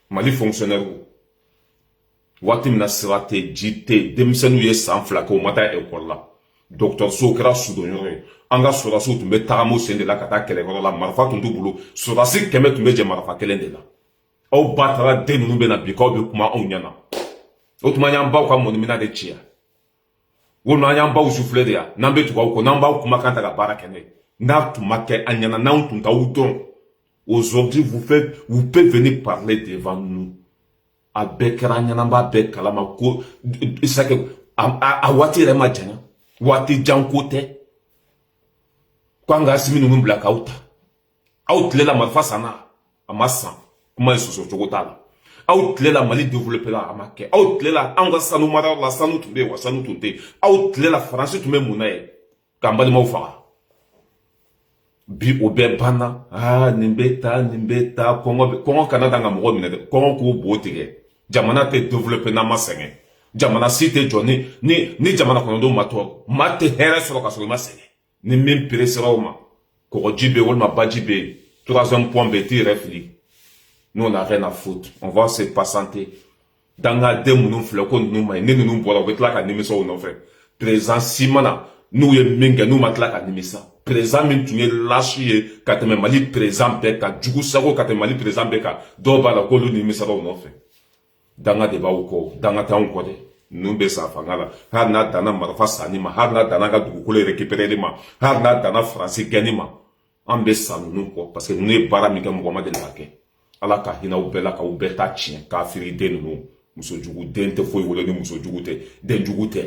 S1: Mali fonctionnaire waati min na sira tɛ ji tɛ denmisɛnninw ye san 2 kɛ u ma taa école la dɔgɔtɔrɔsow kɛra sudonyɔrɔ ye an ka sɔrɔdasiw tun bɛ tagama o sen de la ka taa kɛlɛyɔrɔ la marifa tun t'u bolo sɔrɔdasi 100 tun bɛ jɛ marifa kelen de la Au battra den nous bena bika be kuma onyana. Otuma nyamba kwa monimina de chia. Wona nyamba usufle dia. Nambe tuka uko namba kuma kanta ka barakene. Na tumake anyana na untunta udon. Aujourd'hui vous pouvez venir parler devant nous. A bekera anyana ba bekala ma ko isake a wati rema jana. Wati jankote. Kwanga asimi nungu blackout. Out lela mafasana amasa kuma isoso chokotala. Out lela mali développer la amake. Out lela anga sanu mara la sanu tumbe wa sanu tunte. Out lela français tumbe munaye. Kambali maufa. Bi obe bana nimbeta Kongo Canada nga moko minede Kongo ko botige. Jamana te développer na masenge. Jamana site joni ni jamana kondo mato. Mate here solo kasolo masenge. Ni même peresoma ko jibe wol ma bajibe troisième point beti refli nous on a rien à foutre on va se patienter dans la demu nous fleko nous mai ni nous bola wetla ka nimisa on fait présent simana nous ye minga nous matla ka nimisa présent min tunye lâcher ka te mali présent beka jugu sago ka te mali présent beka do bala ko lu nimisa on fait dans la débat ko dans la temps ko de nous besa fangala har na dana marfa sanima har na dana ga dugukule récupérer ma har na dana français ganima an be sanu nous quoi parce que nous ne bara mi kam de la ke ala ka hina u bela ka u beta chien ka firi den nous muso jugu den te foi wolo ni muso jugu te den jugu te